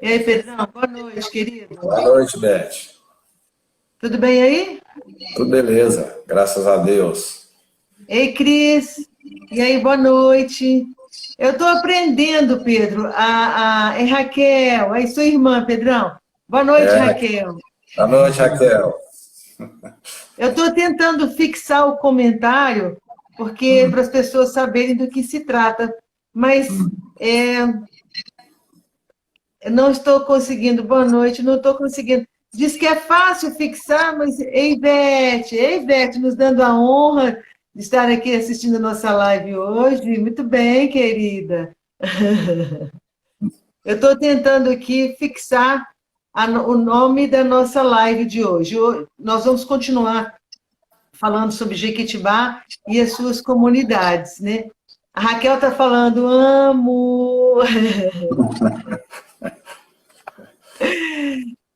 E aí, Pedrão, boa noite, querido. Boa noite, Beth. Tudo bem aí? Tudo beleza, graças a Deus. Ei, Cris. E aí, boa noite. Eu estou aprendendo, Pedro. É Raquel, aí sua irmã, Pedrão. Boa noite, Raquel. Boa noite, Raquel. Eu estou tentando fixar o comentário, porque para as pessoas saberem do que se trata, mas eu não estou conseguindo. Boa noite, não estou conseguindo. Diz que é fácil fixar, mas ei, Ivete, nos dando a honra de estar aqui assistindo a nossa live hoje. Muito bem, querida. Eu estou tentando aqui fixar o nome da nossa live de hoje. Nós vamos continuar falando sobre Jequitibá e as suas comunidades, né? A Raquel está falando, amo.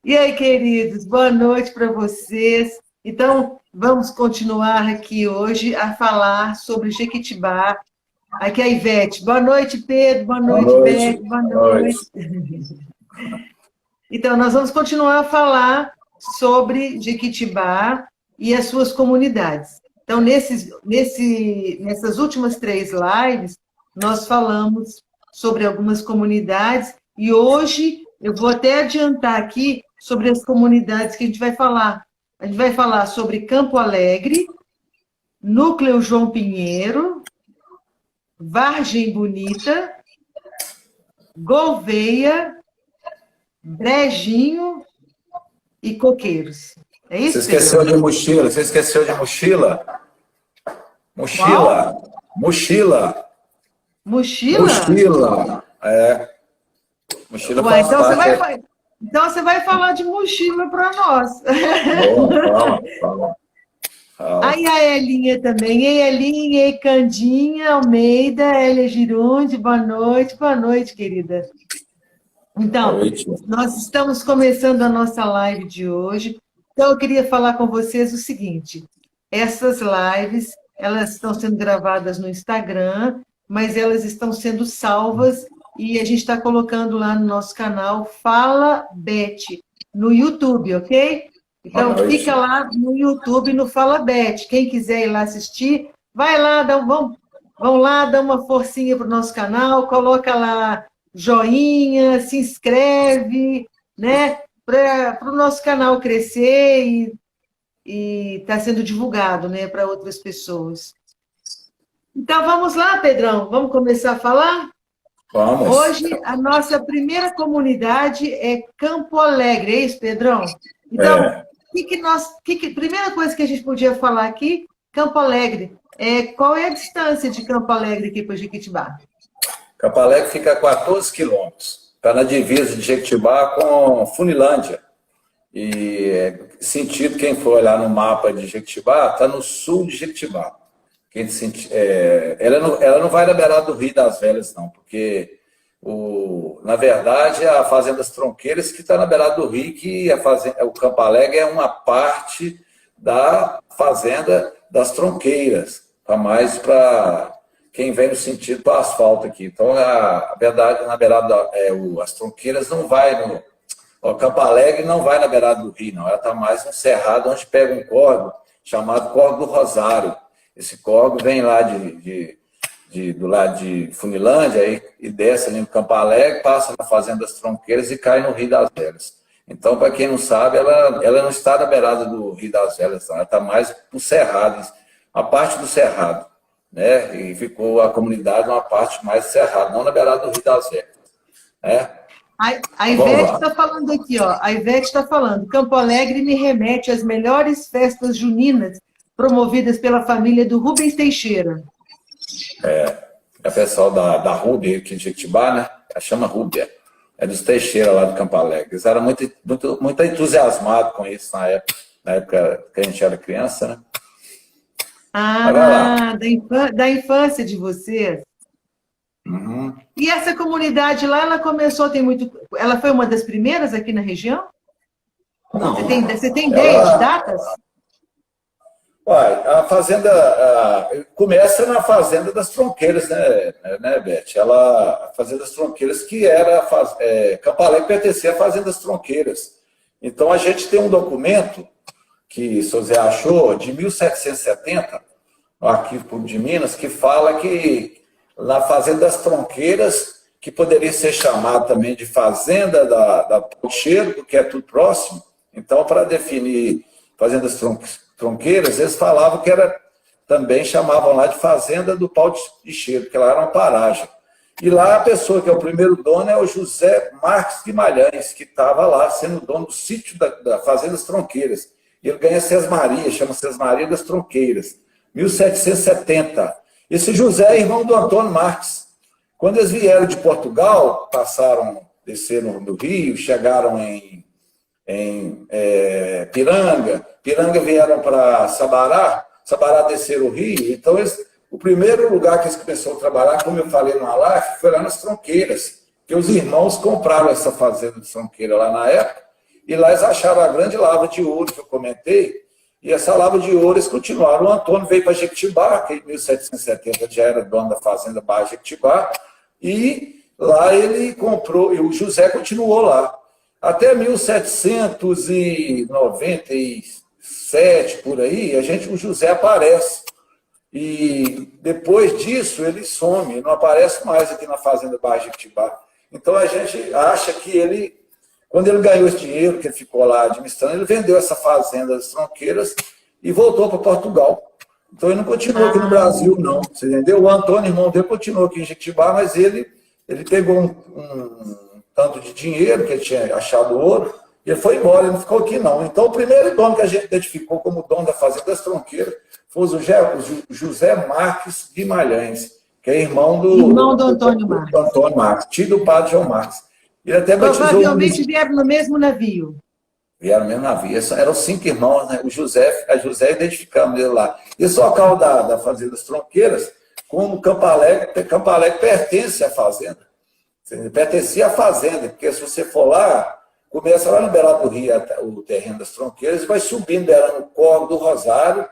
E aí, queridos, boa noite para vocês. Então, vamos continuar aqui hoje a falar sobre Jequitibá. Aqui é a Ivete. Boa noite, Pedro. Boa Boa noite, noite. Beth. Boa Boa noite. noite. Então, nós vamos continuar a falar sobre Jequitibá e as suas comunidades. Então, nessas últimas 3 lives, nós falamos sobre algumas comunidades e hoje eu vou até adiantar aqui sobre as comunidades que a gente vai falar. A gente vai falar sobre Campo Alegre, Núcleo João Pinheiro, Vargem Bonita, Gouveia, Brejinho e Coqueiros. É Você isso, esqueceu Pedrão? de mochila? Você esqueceu de mochila? Qual? Mochila. Mochila. Mochila? Mochila. Mochila Ué, faz parte. então você vai falar de mochila para nós. Boa, fala. Aí a Elinha também. Ei, Elinha, ei, Candinha, Almeida, Elia Girundi, boa noite, querida. Então, Noite. nós estamos começando a nossa live de hoje. Então, eu queria falar com vocês o seguinte: essas lives, elas estão sendo gravadas no Instagram, mas elas estão sendo salvas e a gente está colocando lá no nosso canal Fala Beth, no YouTube, ok? Boa Então, noite. fica lá no YouTube, no Fala Beth. Quem quiser ir lá assistir, vai lá, vão lá, dá uma forcinha para o nosso canal, coloca lá joinha, se inscreve, né? Para o nosso canal crescer e está sendo divulgado, né, para outras pessoas. Então, vamos lá, Pedrão, vamos começar a falar? Vamos. Hoje, a nossa primeira comunidade é Campo Alegre, é isso, Pedrão? Então, primeira coisa que a gente podia falar aqui, Campo Alegre, qual é a distância de Campo Alegre aqui para Jequitibá? Campo Alegre fica a 14 quilômetros. Está na divisa de Jequitibá com Funilândia. E sentido, quem for olhar no mapa de Jequitibá, está no sul de Jequitibá. Ela não vai na beirada do Rio das Velhas, não, porque, na verdade, a Fazenda das Tronqueiras que está na beirada do rio, que o Campo Alegre é uma parte da Fazenda das Tronqueiras, para quem vem no sentido para asfalto aqui. Então, a verdade, na beirada, as Tronqueiras não vai no... O Campo Alegre não vai na beirada do rio, não. Ela está mais no cerrado, onde pega um córrego chamado Córrego do Rosário. Esse córrego vem lá do lado de Funilândia e desce ali no Campo Alegre, passa na Fazenda das Tronqueiras e cai no Rio das Velhas. Então, para quem não sabe, ela não está na beirada do Rio das Velhas, não. Ela está mais no cerrado, a parte do cerrado, né? E ficou a comunidade numa parte mais do cerrado, não na beirada do Rio das Velhas, né? A Ivete está falando aqui, ó. A Ivete está falando. Campo Alegre me remete às melhores festas juninas promovidas pela família do Rubens Teixeira. É pessoal da Rúbia, aqui de Jequitibá, né? Ela chama Rúbia. É dos Teixeira, lá do Campo Alegre. Eles eram muito entusiasmados com isso na época que a gente era criança, né? Da infância de vocês. Uhum. E essa comunidade lá, ela começou, ela foi uma das primeiras aqui na região? Não. Você tem ideia de datas? Uai, a fazenda começa na Fazenda das Tronqueiras, né, Beth? A Fazenda das Tronqueiras, que era. Campo Alegre pertencia à Fazenda das Tronqueiras. Então, a gente tem um documento que o seu Zé achou, de 1770, no Arquivo Público de Minas, que fala que na Fazenda das Tronqueiras, que poderia ser chamada também de Fazenda da Poncheiro, porque é tudo próximo. Então, para definir Fazendas Tronqueiras, eles falavam que era, também chamavam lá de Fazenda do Pau de Cheiro, porque lá era uma paragem. E lá a pessoa que é o primeiro dono é o José Marques Guimarães, que estava lá sendo dono do sítio da Fazenda das Tronqueiras. E ele ganha Sesmaria, chama Sesmaria das Tronqueiras, 1770. Esse José é irmão do Antônio Marques. Quando eles vieram de Portugal, desceram no Rio, chegaram em Piranga, vieram para Sabará desceram o Rio. Então, o primeiro lugar que eles começaram a trabalhar, como eu falei no Alaf, foi lá nas Tronqueiras, que os irmãos compraram essa fazenda de Tronqueira lá na época, e lá eles acharam a grande lavra de ouro que eu comentei, e essa lavra de ouro eles continuaram. O Antônio veio para Jequitibá, que em 1770 já era dono da fazenda Barra Jequitibá, e lá ele comprou, e o José continuou lá. Até 1797, por aí, o José aparece. E depois disso, ele some, não aparece mais aqui na Fazenda Barra Jequitibá. Então, a gente acha que ele, quando ele ganhou esse dinheiro, que ele ficou lá administrando, ele vendeu essa Fazenda das Tronqueiras e voltou para Portugal. Então, ele não continuou aqui no Brasil, não. Você entendeu? O Antônio, irmão dele, continuou aqui em Jequitibá, mas ele pegou um tanto de dinheiro, que ele tinha achado ouro, e ele foi embora, ele não ficou aqui, não. Então, o primeiro dono que a gente identificou como dono da Fazenda das Tronqueiras foi o José Marques Guimarães, que é irmão do Antônio Marques. Do Antônio Marques, tio do padre João Marques. Ele até batizou... Provavelmente vieram no mesmo navio. Vieram no mesmo navio. Eram 5 irmãos, né? A José identificamos ele lá. Esse local da Fazenda das Tronqueiras, como Campo Alegre pertence à fazenda. Pertencia à fazenda, porque se você for lá, começa lá no beirado do rio, o terreno das Tronqueiras, vai subindo, beirando o Córrego do Rosário,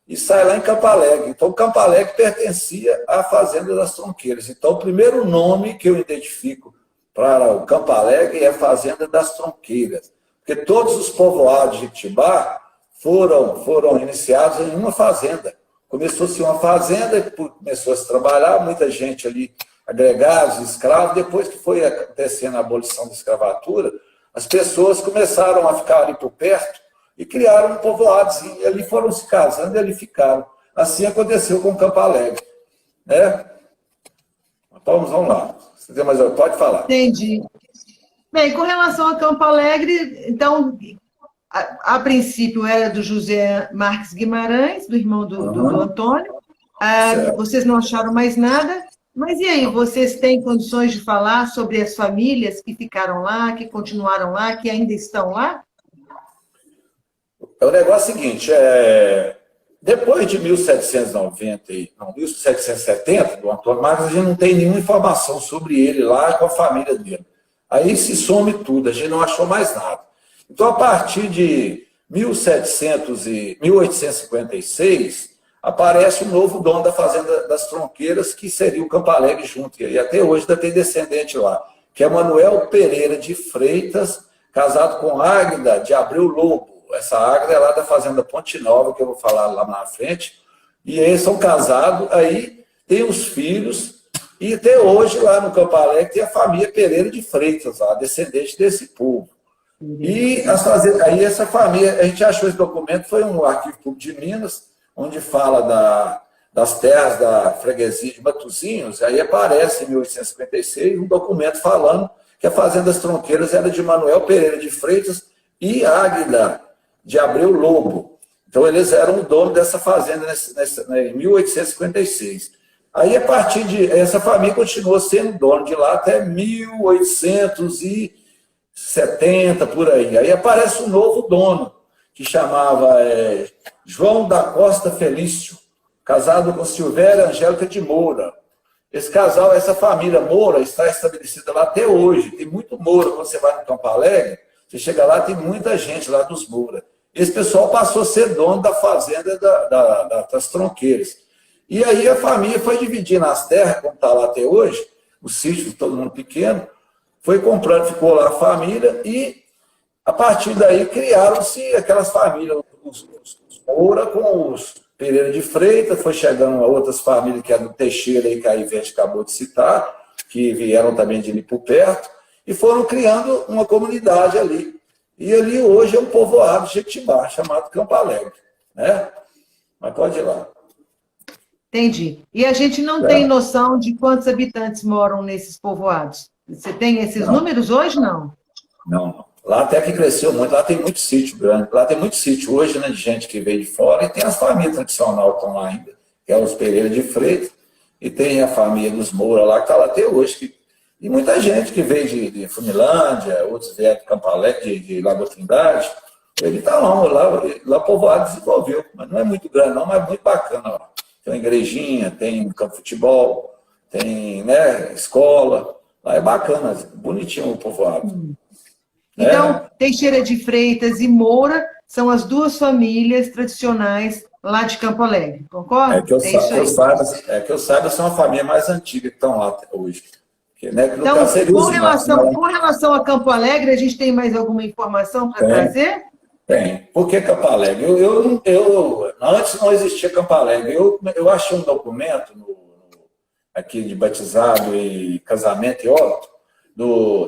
e sai lá em Campo Alegre. Então, Campo Alegre pertencia à Fazenda das Tronqueiras. Então, o primeiro nome que eu identifico para o Campo Alegre é Fazenda das Tronqueiras. Porque todos os povoados de Jequitibá foram iniciados em uma fazenda. Começou-se uma fazenda, começou a se trabalhar, muita gente ali, agregados, escravos. Depois que foi acontecendo a abolição da escravatura, as pessoas começaram a ficar ali por perto e criaram um povoadozinho. E ali foram se casando e ali ficaram. Assim aconteceu com Campo Alegre. Né? Vamos lá. Você tem mais... Pode falar. Entendi. Bem, com relação a Campo Alegre, então, a princípio era do José Marques Guimarães, do irmão do Antônio. Vocês não acharam mais nada. Mas e aí, vocês têm condições de falar sobre as famílias que ficaram lá, que continuaram lá, que ainda estão lá? O negócio é o seguinte, depois de 1770, do Antônio Marques, a gente não tem nenhuma informação sobre ele lá com a família dele. Aí se some tudo, a gente não achou mais nada. Então, a partir de 1856, aparece um novo dono da Fazenda das Tronqueiras, que seria o Campo Alegre junto, e até hoje ainda tem descendente lá, que é Manuel Pereira de Freitas, casado com Águida de Abreu Lobo. Essa Águida é lá da Fazenda Ponte Nova, que eu vou falar lá na frente, e eles são casados, aí tem os filhos, e até hoje lá no Campo Alegre tem a família Pereira de Freitas, lá, descendente desse povo. E aí essa família, a gente achou esse documento, foi um arquivo público de Minas, onde fala das terras da freguesia de Matozinhos, aí aparece em 1856 um documento falando que a Fazenda das Tronqueiras era de Manuel Pereira de Freitas e Águida de Abreu Lobo. Então, eles eram o dono dessa fazenda em 1856. Aí, a partir de... Essa família continuou sendo dono de lá até 1870, por aí. Aí aparece um novo dono, que chamava João da Costa Felício, casado com Silvéria Angélica de Moura. Esse casal, essa família Moura, está estabelecida lá até hoje. Tem muito Moura. Quando você vai no Campo Alegre, você chega lá, tem muita gente lá dos Moura. Esse pessoal passou a ser dono da fazenda das Tronqueiras. E aí a família foi dividindo as terras, como está lá até hoje, o sítio de todo mundo pequeno, foi comprando, ficou lá a família, e a partir daí criaram-se aquelas famílias, os Moura com os Pereira de Freitas, foi chegando a outras famílias, que é do Teixeira, aí, que a Ivete acabou de citar, que vieram também de ali por perto, e foram criando uma comunidade ali. E ali hoje é um povoado de Jequitibá, chamado Campo Alegre, né? Mas pode ir lá. Entendi. E a gente não tem noção de quantos habitantes moram nesses povoados. Você tem esses números hoje, não? Não. Lá até que cresceu muito, lá tem muito sítio grande, lá tem muito sítio hoje, né, de gente que veio de fora, e tem as famílias tradicionais que estão lá ainda, que é os Pereira de Freitas, e tem a família dos Moura lá, que está lá até hoje. E muita gente que veio de Funilândia, outros vieram de Campo Alegre, de Lagoa Trindade, ele está lá o povoado desenvolveu, mas não é muito grande não, mas é muito bacana lá. Tem uma igrejinha, tem campo de futebol, tem, né, escola, lá é bacana, bonitinho o povoado. Então, Teixeira de Freitas e Moura são as duas famílias tradicionais lá de Campo Alegre, concorda? Que eu saiba, são a família mais antiga que estão lá hoje. Né, que então, com relação a Campo Alegre, a gente tem mais alguma informação para trazer? Tem. Por que Campo Alegre? Antes não existia Campo Alegre. Eu achei um documento aqui de batizado e casamento e óbito,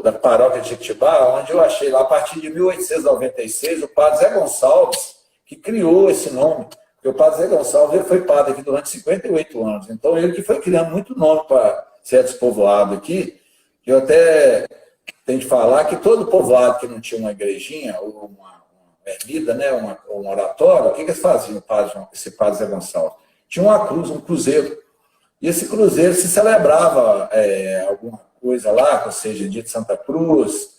da paróquia de Jequitibá, onde eu achei lá, a partir de 1896, o padre Zé Gonçalves, que criou esse nome. Porque o padre Zé Gonçalves ele foi padre aqui durante 58 anos. Então, ele que foi criando muito nome para certos povoados aqui. Eu até tenho de falar que todo povoado que não tinha uma igrejinha, ou uma ermida, né, um oratório, o que eles faziam, esse padre Zé Gonçalves? Tinha uma cruz, um cruzeiro. E esse cruzeiro se celebrava alguma coisa lá, ou seja, dia de Santa Cruz,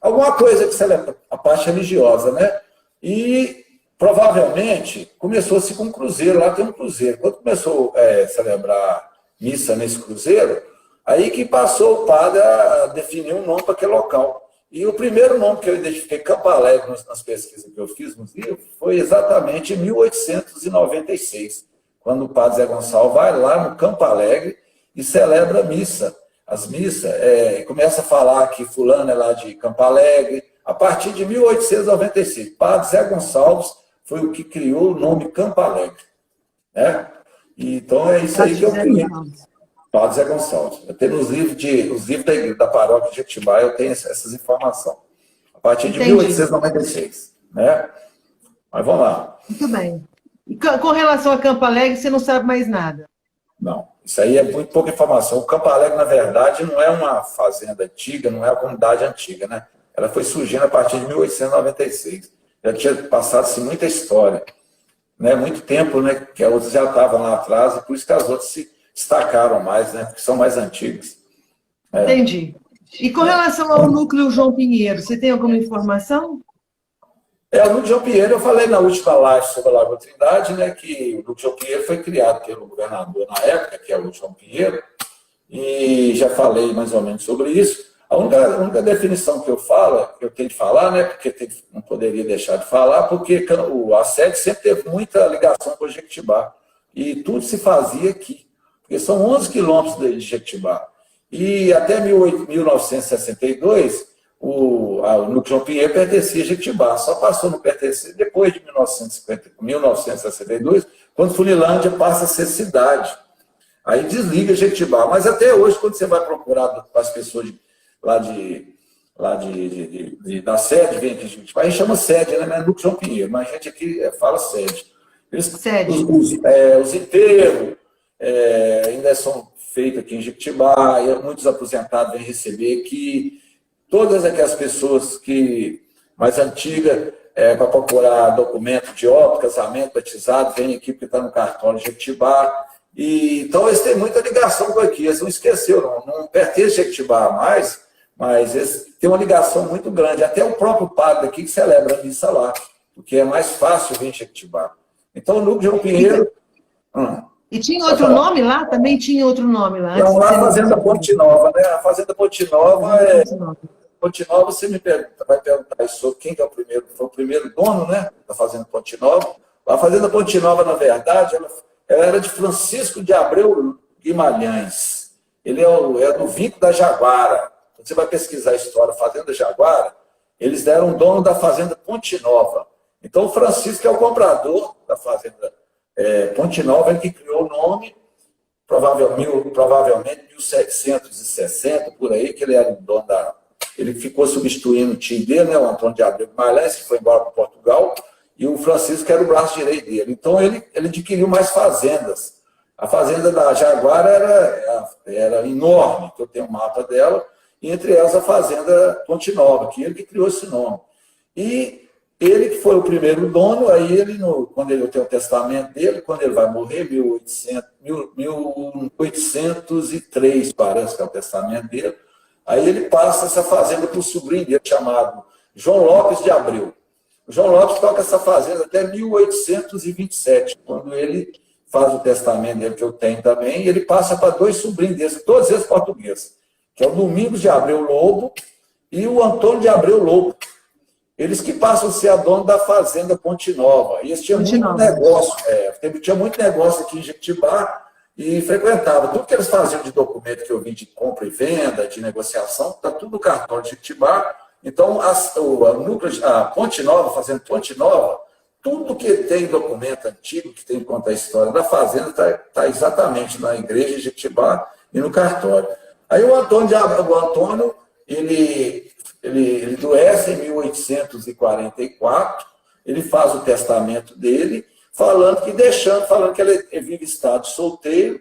alguma coisa que celebra a parte religiosa, né? E provavelmente começou-se com um cruzeiro, lá tem um cruzeiro. Quando começou a celebrar missa nesse cruzeiro, aí que passou o padre a definir um nome para aquele local. E o primeiro nome que eu identifiquei, Campo Alegre, nas pesquisas que eu fiz nos livros, foi exatamente em 1896, quando o padre Zé Gonçalves vai lá no Campo Alegre e celebra a missa. As missas, começa a falar que fulano é lá de Campo Alegre, a partir de 1896. Padre Zé Gonçalves foi o que criou o nome Campo Alegre. Né? Então é isso aí que eu criei. Padre Zé Gonçalves. Eu tenho os livros da paróquia de Jequitibá, eu tenho essas informações. A partir de 1896. Né? Mas vamos lá. Muito bem. E com relação a Campo Alegre, você não sabe mais nada? Não. Isso aí é muito pouca informação. O Campo Alegre, na verdade, não é uma fazenda antiga, não é uma comunidade antiga, né? Ela foi surgindo a partir de 1896. Já tinha passado-se muita história. Né? Muito tempo, né? Que as outras já estavam lá atrás, e por isso que as outras se destacaram mais, né? Porque são mais antigas. Entendi. E com relação ao núcleo João Pinheiro, você tem alguma informação? O núcleo João Pinheiro, eu falei na última live sobre a Lagoa Trindade, né, que o núcleo João Pinheiro foi criado pelo governador na época, que é o João Pinheiro, e já falei mais ou menos sobre isso. A única definição que eu falo, que eu tenho de falar, né, porque não poderia deixar de falar, porque a sede sempre teve muita ligação com o Jequitibá, e tudo se fazia aqui, porque são 11 quilômetros de Jequitibá. E até 1962, o núcleo João Pinheiro pertencia a Jequitibá, só passou a não pertencer depois de 1962, quando Funilândia passa a ser cidade. Aí desliga Jequitibá. Mas até hoje, quando você vai procurar para as pessoas da sede, vem aqui em Jequitibá, a gente chama sede, né? Não é núcleo João Pinheiro, mas a gente aqui fala sede. Sede. Os enterros ainda são feitos aqui em Jequitibá, muitos aposentados vêm receber aqui. Todas aquelas pessoas que mais antigas, para procurar documento de óbito, casamento, batizado, vêm aqui porque está no cartório de Jequitibá. Então, eles têm muita ligação com aqui. Eles não esqueceram, não pertence a Jequitibá mais, mas eles têm uma ligação muito grande. Até o próprio padre aqui que celebra a missa lá, porque é mais fácil vir em Jequitibá. Então, o núcleo João Pinheiro... E tinha outro nome lá? Também tinha outro nome lá? Não, lá a Fazenda Ponte Nova, né? A Fazenda Ponte Nova Ponte Nova, você vai perguntar sobre quem que é o primeiro, foi o primeiro dono, né, da Fazenda Ponte Nova. A Fazenda Ponte Nova, na verdade, ela era de Francisco de Abreu Guimarães. Ele é do Vinco da Jaguara. Quando você vai pesquisar a história Fazenda Jaguara, eles deram dono da Fazenda Ponte Nova. Então, o Francisco é o comprador da Fazenda Ponte Nova, ele que criou o nome, provavelmente 1760, por aí, que ele era o dono da... Ele ficou substituindo o tio dele, né, o Antônio de Abreu Guimarães, que foi embora para Portugal, e o Francisco era o braço direito dele. Então, ele adquiriu mais fazendas. A fazenda da Jaguara era enorme, que eu tenho um mapa dela, e entre elas a Fazenda Ponte Nova, que ele que criou esse nome. E ele que foi o primeiro dono, aí ele, quando eu tenho o testamento dele, quando ele vai morrer, 1803, parece que é o testamento dele, aí ele passa essa fazenda para o sobrinho dele, chamado João Lopes de Abreu. O João Lopes toca essa fazenda até 1827, quando ele faz o testamento dele, que eu tenho também, e ele passa para dois sobrinhos deles, todos eles portugueses, que é o Domingos de Abreu Lobo e o Antônio de Abreu Lobo. Eles que passam a ser a dona da Fazenda Ponte Nova. E eles tinham muito negócio, tinha muito negócio aqui em Jequitibá e frequentava. Tudo que eles faziam de documento que eu vi de compra e venda, de negociação, está tudo no cartório de Jequitibá. Então, a Ponte Nova, Fazenda Ponte Nova, tudo que tem documento antigo, que tem em conta a história da fazenda, está exatamente na igreja de Jequitibá e no cartório. Aí o Antônio ele adoece em 1844, ele faz o testamento dele, falando que ele vive em estado solteiro,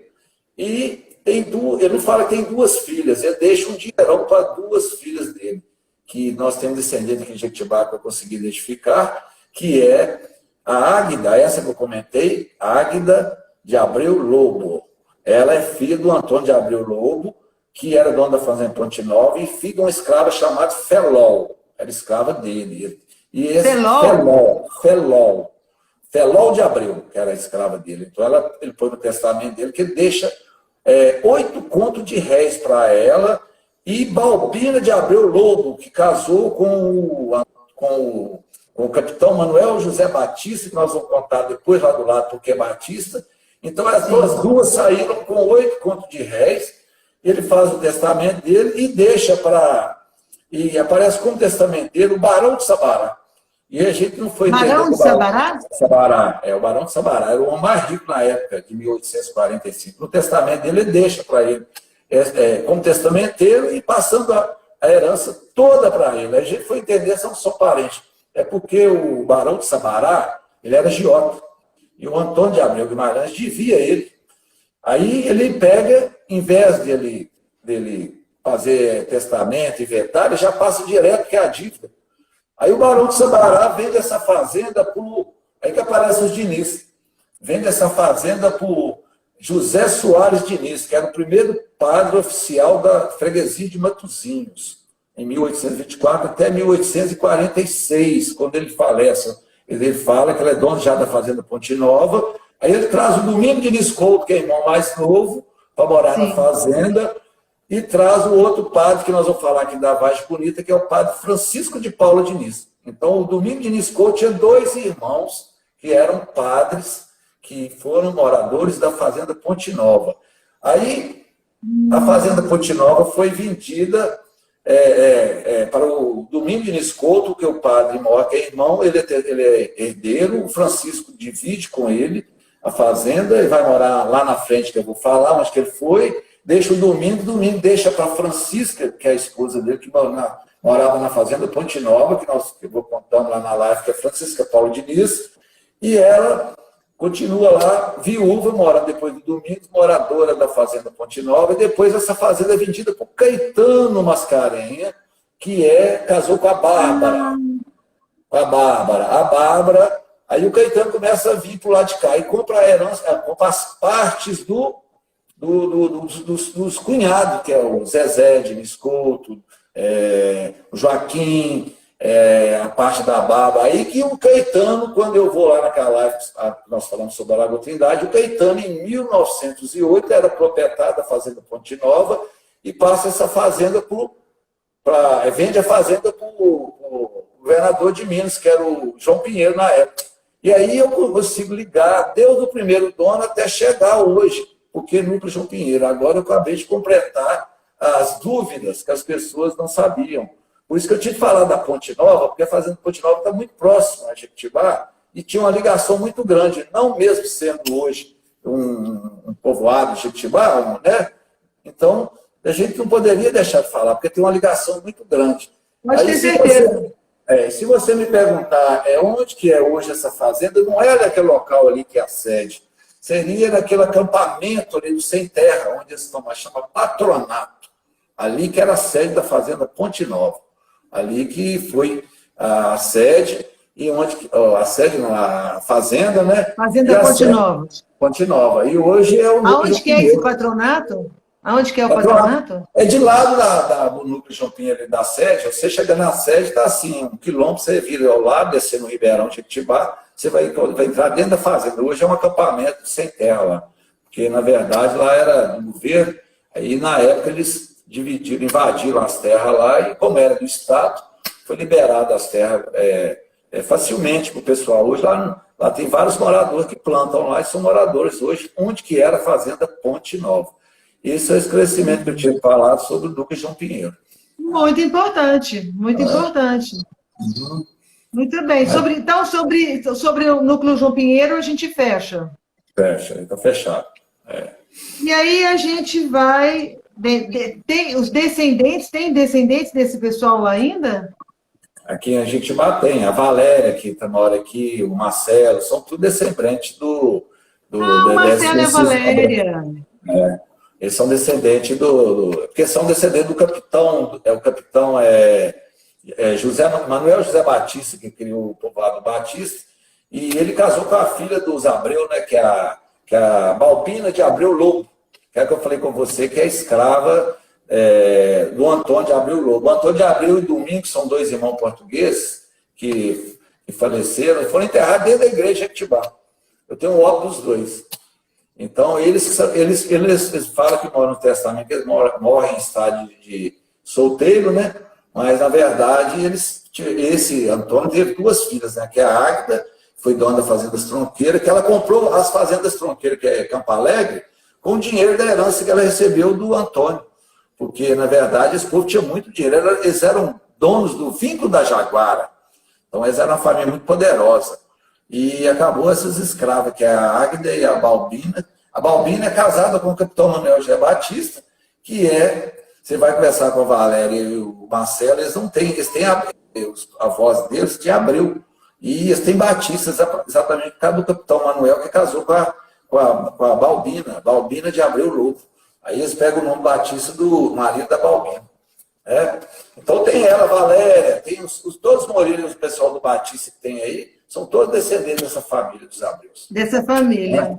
e ele não fala que tem duas filhas, ele deixa um dinheirão para duas filhas dele, que nós temos descendente aqui em Jequitibá que eu consegui identificar, que é a Águida, essa que eu comentei, Águida de Abreu Lobo. Ela é filha do Antônio de Abreu Lobo, que era dono da Fazenda Ponte Nova, e filho de uma escrava chamada Felol. Era escrava dele. E esse Felol de Abreu, que era a escrava dele. Então, ele põe no testamento dele que ele deixa 8 contos de réis para ela, e Balbina de Abreu Lobo, que casou com o capitão Manuel José Batista, que nós vamos contar depois lá do lado, porque é Batista. Então, as duas saíram com 8 contos de réis. Ele faz o testamento dele e deixa e aparece como testamenteiro o Barão de Sabará. E a gente não foi... Barão de Sabará? Sabará, o Barão de Sabará. Era o homem mais rico na época, de 1845. No testamento dele, ele deixa para ele como testamenteiro e passando a herança toda para ele. A gente foi entender, são só parentes. É porque o Barão de Sabará, ele era agiota. E o Antônio de Abreu Guimarães devia ele. Aí ele pega, em vez dele fazer testamento, inventário, já passa direto, que é a dívida. Aí o Barão de Sabará vende essa fazenda aí que aparece os Diniz. Vende essa fazenda por José Soares Diniz, que era o primeiro padre oficial da freguesia de Matozinhos, em 1824 até 1846, quando ele falece. Ele fala que ele é dono já da Fazenda Ponte Nova. Aí ele traz o Domingos Diniz Couto, que é irmão mais novo, para morar na fazenda, e traz o outro padre, que nós vamos falar aqui da Vagem Bonita, que é o padre Francisco de Paula Diniz. Então, o Domingos Diniz Couto tinha 2 irmãos que eram padres, que foram moradores da Fazenda Ponte Nova. Aí, a Fazenda Ponte Nova foi vendida para o Domingos Diniz Couto, que é o padre maior, que é irmão, ele é herdeiro, o Francisco divide com ele a fazenda, ele vai morar lá na frente, que eu vou falar, onde que ele foi, deixa o Domingo deixa para a Francisca, que é a esposa dele, que morava na Fazenda Ponte Nova, que eu vou contando lá na live, que é Francisca Paula Diniz, e ela continua lá, viúva, mora depois do Domingos, moradora da Fazenda Ponte Nova, e depois essa fazenda é vendida por Caetano Mascarenha, que casou com a Bárbara. A Bárbara, aí o Caetano começa a vir para o lado de cá e compra a herança, compra as partes dos cunhados, que é o Zezé de Couto, o Joaquim, a parte da barba aí, que o Caetano, quando eu vou lá naquela live, nós falamos sobre a Lagoa Trindade, o Caetano, em 1908, era proprietário da Fazenda Ponte Nova e passa essa fazenda vende a fazenda para o governador de Minas, que era o João Pinheiro na época. E aí eu consigo ligar desde o primeiro dono até chegar hoje, porque Núcleo João Pinheiro. Agora eu acabei de completar as dúvidas que as pessoas não sabiam. Por isso que eu tinha que falar da Ponte Nova, porque a Fazenda Ponte Nova está muito próxima a Jequitibá e tinha uma ligação muito grande, não mesmo sendo hoje um povoado de Jequitibá, né? Então, a gente não poderia deixar de falar, porque tem uma ligação muito grande. Mas tem certeza. Se você me perguntar onde que é hoje essa fazenda, não é naquele local ali que é a sede, seria naquele acampamento ali do Sem Terra, onde eles estão, chama Patronato, ali que era a sede da Fazenda Ponte Nova, ali que foi a sede, e onde a sede, a fazenda, né? Fazenda Ponte Nova. Ponte Nova. E hoje é o núcleo. Aonde que é esse patronato? Aonde que é o patronato? É de lado do núcleo João Pinheiro da sede. Você chega na sede, está assim, 1 quilômetro, você vira ao lado, descer no Ribeirão de Jequitibá, você vai entrar dentro da fazenda. Hoje é um acampamento sem terra lá, porque na verdade lá era do governo, aí na época eles invadiram as terras lá, e como era do Estado, foi liberado as terras facilmente para o pessoal. Hoje lá tem vários moradores que plantam lá e são moradores hoje, onde que era a Fazenda Ponte Nova. Esse é o crescimento que eu tinha falado sobre o Duque João Pinheiro. Muito importante, muito importante. Uhum. Muito bem. Então, sobre o Núcleo João Pinheiro, a gente fecha. Fecha, está fechado. E aí a gente vai... Tem descendentes desse pessoal lá ainda? Aqui a gente tem a Valéria, que mora aqui, o Marcelo, são tudo descendentes do o Marcelo e a Valéria. Eles são descendentes porque são descendentes do capitão, o capitão Manuel José Batista, que criou o povoado Batista, e ele casou com a filha dos Abreu, né, que é a Balbina de Abreu Lobo, que é que eu falei com você, que é escrava do Antônio de Abreu Lobo. O Antônio de Abreu e Domingos são dois irmãos portugueses que faleceram, foram enterrados dentro da igreja de Jequitibá. Eu tenho um óbito dos dois. Então, eles falam que moram no testamento, que eles morrem em estado de solteiro, né? Mas, na verdade, esse Antônio teve duas filhas, né? Que é a Águida, que foi dona da Fazenda Tronqueira, que ela comprou as Fazendas Tronqueira, que é Campo Alegre, com o dinheiro da herança que ela recebeu do Antônio. Porque, na verdade, esse povo tinha muito dinheiro. Eles eram donos do vínculo da Jaguara. Então, eles eram uma família muito poderosa. E acabou essas escravas, que é a Águida e a Balbina. A Balbina é casada com o capitão Manuel José Batista, você vai conversar com a Valéria e o Marcelo, eles têm a voz deles de Abreu. E eles têm Batista, exatamente por causa do capitão Manuel, que casou com a Balbina de Abreu Lobo. Aí eles pegam o nome Batista do marido da Balbina. Então tem ela, Valéria, tem todos os Moreiros, o pessoal do Batista que tem aí, são todos descendentes dessa família dos Abreus. Dessa família.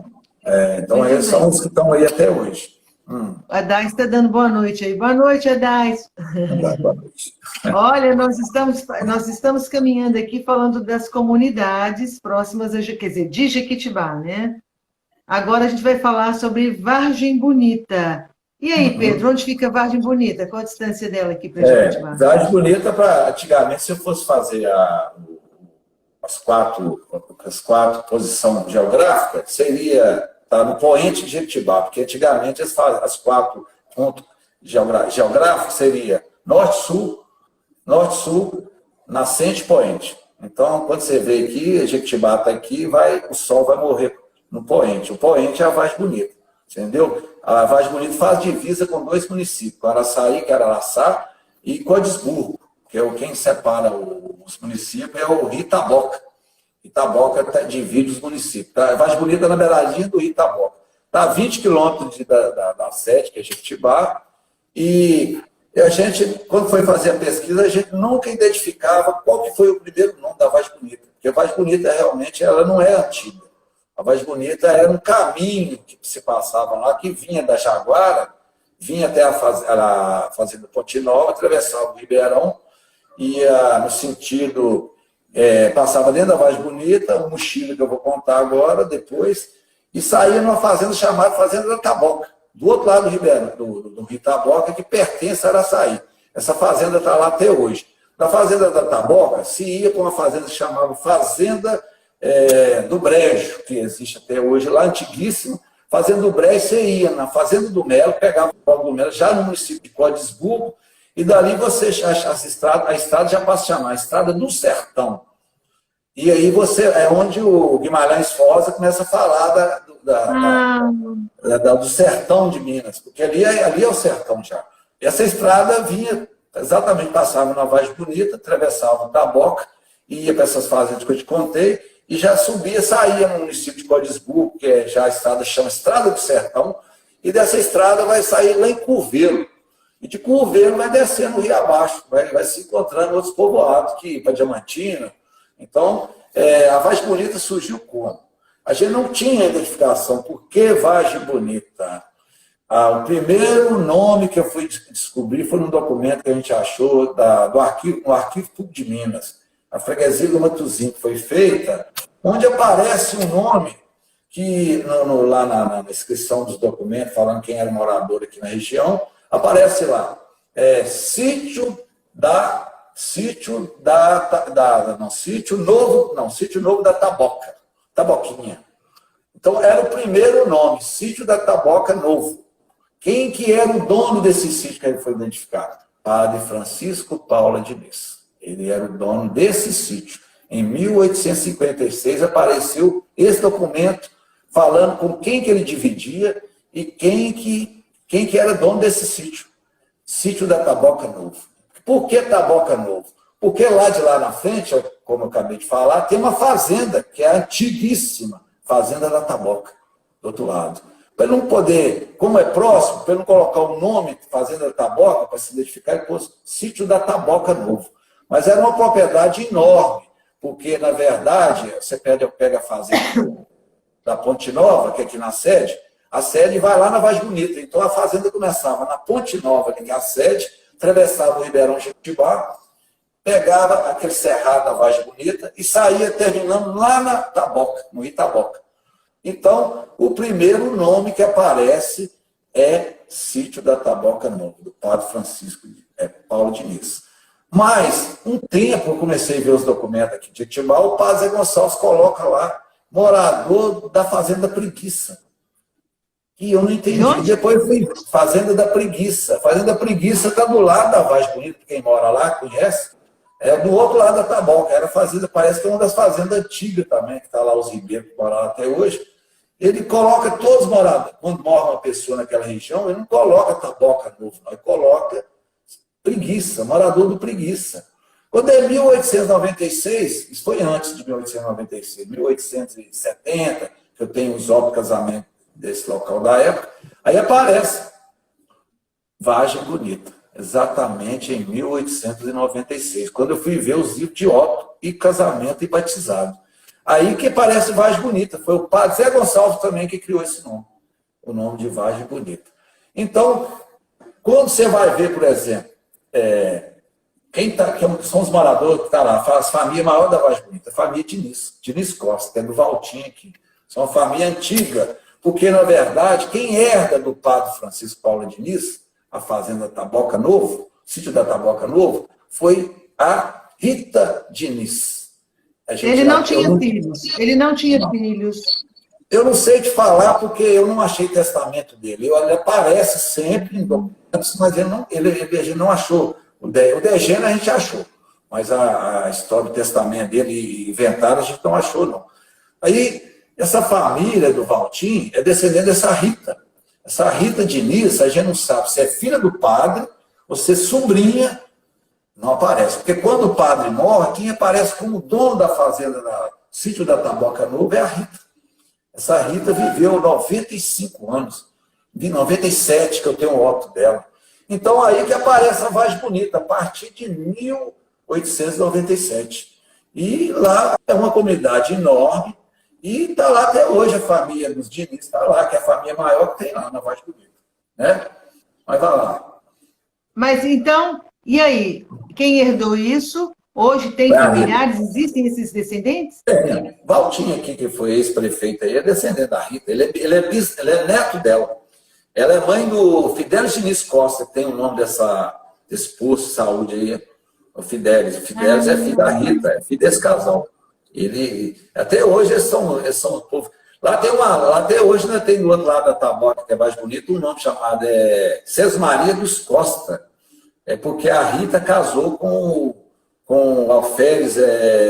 Então eles são os que estão aí até hoje. A Dais está dando boa noite aí. Boa noite, Adais. Boa noite. Olha, nós estamos caminhando aqui falando das comunidades próximas, quer dizer, de Jequitibá, né? Agora a gente vai falar sobre Vargem Bonita. E aí, Pedro, onde fica Vargem Bonita? Qual a distância dela aqui para Jequitibá? Vargem Bonita, antigamente, se eu fosse fazer as quatro posições geográficas, seria no poente de Jequitibá, porque antigamente as 4 pontos geográficos seria norte-sul, nascente, poente. Então, quando você vê aqui, Jequitibá está aqui, o sol vai morrer no poente. O poente é a Vargem Bonita, entendeu? A Vargem Bonita faz divisa com 2 municípios, Araçaí, que era Araçá, e Codesburgo, que é quem separa os municípios, é o Rio Itaboca. Itaboca divide os municípios. A Vargem Bonita na beiradinha do Rio Itaboca. Está a 20 quilômetros da sede, que é Jequitibá, e a gente, quando foi fazer a pesquisa, a gente nunca identificava qual que foi o primeiro nome da Vargem Bonita, porque a Vargem Bonita realmente ela não é antiga. A Vargem Bonita era um caminho que se passava lá, que vinha da Jaguara, vinha até a Fazenda Ponte Nova, atravessava o Ribeirão, ia no sentido, passava dentro da Vargem Bonita, um mochila que eu vou contar agora, depois, e saía numa fazenda chamada Fazenda da Taboca, do outro lado do Ribeirão, do Rio Taboca, que pertence a Araçaí. Essa fazenda está lá até hoje. Da Fazenda da Taboca, se ia para uma fazenda que chamava Fazenda do Brejo, que existe até hoje lá, antiguíssima. Fazenda do Brejo, você ia na Fazenda do Melo, pegava o Código do Melo, já no município de Código, e dali você, a estrada já passa a chamar, a Estrada do Sertão. E aí é onde o Guimarães Fosa começa a falar do sertão de Minas, porque ali é o sertão já. Essa estrada vinha, exatamente, passava na Vargem Bonita, atravessava o Taboca, ia para essas fazendas que eu te contei, e já subia, saía no município de Codisburgo, que é já a estrada, chama Estrada do Sertão, e dessa estrada vai sair lá em Curvelo. E de Curvelo vai descendo o rio abaixo, vai se encontrando outros povoados, que para Diamantina. Então, a Vargem Bonita surgiu como? A gente não tinha identificação. Por que Vargem Bonita? O primeiro nome que eu fui descobrir foi num documento que a gente achou no Arquivo Público de Minas, a freguesia do Matuzinho, que foi feita, onde aparece um nome que, lá na descrição dos documentos, falando quem era morador aqui na região, aparece lá, Sítio Novo da Taboca, Taboquinha. Então, era o primeiro nome, Sítio da Taboca Novo. Quem que era o dono desse sítio que ele foi identificado? Padre Francisco Paula Diniz. Ele era o dono desse sítio. Em 1856 apareceu esse documento falando com quem que ele dividia e quem que era dono desse sítio. Sítio da Taboca Novo. Por que Taboca Novo? Porque lá na frente, como eu acabei de falar, tem uma fazenda que é antiguíssima, Fazenda da Taboca, do outro lado. Para ele não poder, como é próximo, para ele não colocar o nome Fazenda da Taboca, para se identificar, ele pôs Sítio da Taboca Novo. Mas era uma propriedade enorme, porque, na verdade, você pega a fazenda da Ponte Nova, que é aqui na sede, a sede vai lá na Vargem Bonita. Então, a fazenda começava na Ponte Nova, que é a sede, atravessava o Ribeirão Jequitibá, pegava aquele cerrado da Vargem Bonita e saía terminando lá na Taboca, no Rio Taboca. Então, o primeiro nome que aparece é Sítio da Taboca Novo, do padre Francisco Paulo Diniz. Mas, um tempo, eu comecei a ver os documentos aqui de Jequitibá, o padre Zé Gonçalves coloca lá, morador da Fazenda Preguiça. E eu não entendi. Depois eu fui Fazenda da Preguiça. Fazenda da Preguiça está do lado da Vargem Bonita, quem mora lá conhece. É do outro lado da Taboca. Era fazenda, parece que é uma das fazendas antigas também, que está lá os ribeiros que moram lá até hoje. Ele coloca todos os moradores. Quando mora uma pessoa naquela região, ele não coloca Taboca Novo, não. Ele coloca Preguiça, morador do Preguiça. Quando é 1896, isso foi antes de 1896, 1870, que eu tenho os óbitos de casamento desse local da época, aí aparece Vargem Bonita, exatamente em 1896, quando eu fui ver os livros de óbito e casamento e batizado. Aí que aparece Vargem Bonita, foi o padre Zé Gonçalves também que criou esse nome, o nome de Vargem Bonita. Então, quando você vai ver, por exemplo, quem são os moradores que estão lá, as famílias maiores da Vargem Bonita, a família Diniz Costa, que é do Valtinho aqui. São uma família antiga, porque, na verdade, quem herda do padre Francisco Paulo Diniz, a Fazenda Taboca Novo, Sítio da Taboca Novo, foi a Rita Diniz. Ele não tinha filhos. Eu não sei te falar, porque eu não achei testamento dele. Ele aparece sempre em documentos, mas a gente não achou. O Degena a gente achou, mas a história do testamento dele, inventaram, a gente não achou, não. Aí, essa família do Valtim é descendente dessa Rita. Essa Rita Diniz, a gente não sabe se é filha do padre ou se é sobrinha, não aparece. Porque quando o padre morre, quem aparece como dono da fazenda, Sítio da Taboca Novo, é a Rita. Essa Rita viveu 95 anos, de 97, que eu tenho o óbito dela. Então, aí que aparece a Vargem Bonita, a partir de 1897. E lá é uma comunidade enorme, e está lá até hoje a família dos Diniz, está lá, que é a família maior que tem lá na Vargem Bonita. Né? Mas vai lá. Mas, então, E aí, quem herdou isso? Hoje tem A Rita. familiares? Existem esses descendentes? Valtinho aqui, que foi ex-prefeito aí, é descendente da Rita. Ele é neto dela. Ela é mãe do Fidelis Diniz Costa, que tem o nome desse posto de saúde aí, o Fidelis. O Fidelis é filho da Rita, é filho desse casal. Até hoje eles são o povo. Lá até hoje, né, tem do outro lado da Taboca, que é mais bonito, um nome chamado Sesmaria dos Costa. É porque a Rita casou com o alferes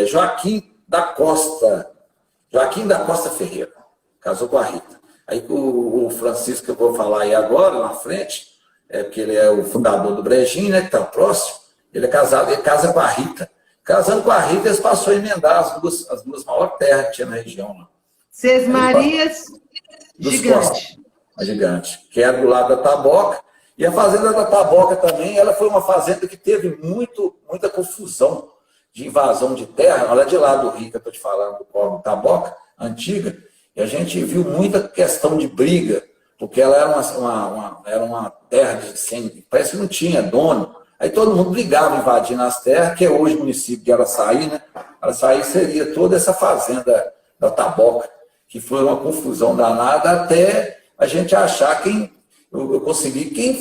Joaquim da Costa Ferreira. Casou com a Rita. Aí o Francisco, que eu vou falar aí agora, na frente, porque ele é o fundador do Brejinho, né, que está próximo, ele casa com a Rita. Casando com a Rita, eles passaram a emendar as duas maiores terras que tinha na região. Lá. Sesmarias Gigante. A Gigante, que era do lado da Taboca. E a fazenda da Taboca também, ela foi uma fazenda que teve muita confusão de invasão de terra. Ela é de lá do Rio, que eu estou te falando, do Córrego Taboca, antiga. E a gente viu muita questão de briga, porque ela era uma terra sem, parece que não tinha dono. Aí todo mundo brigava invadindo as terras, que é hoje o município de Araçaí, né? Araçaí seria toda essa fazenda da Taboca, que foi uma confusão danada até a gente achar quem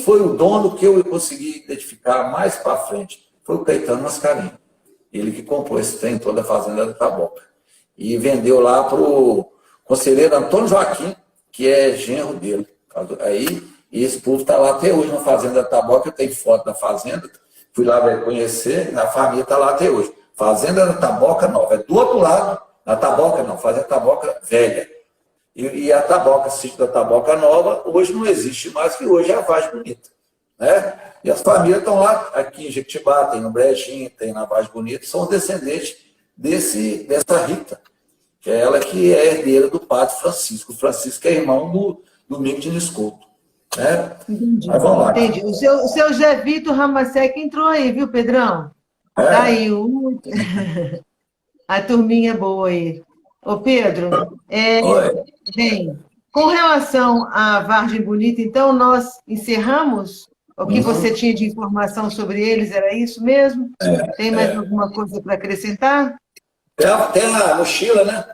foi o dono, que eu consegui identificar mais para frente. Foi o Caetano Mascarenhas. Ele que comprou esse trem toda a fazenda da Taboca. E vendeu lá para o conselheiro Antônio Joaquim, que é genro dele. Aí, esse povo está lá até hoje na fazenda da Taboca. Eu tenho foto da fazenda, fui lá conhecer, a família está lá até hoje. Fazenda da Taboca Nova, é do outro lado, da Taboca não, fazenda Taboca Velha. E a Taboca, o sítio da Taboca Nova, hoje não existe mais, que hoje é a Vaz Bonita. Né? E as famílias estão lá, aqui em Jequitibá, tem no Brejinho, tem na Vaz Bonita, são descendentes dessa Rita, que é ela que é herdeira do padre Francisco. O Francisco é irmão do Domingos Diniz Couto. Né? Entendi. Mas vamos lá. Entendi. O seu Zé Vitor Ramasek entrou aí, viu, Pedrão? Tá aí, a turminha boa aí. Ô, Pedro, bem, com relação à Vargem Bonita, então, nós encerramos o que você tinha de informação sobre eles, era isso mesmo? Tem mais alguma coisa para acrescentar? Tem a mochila, né?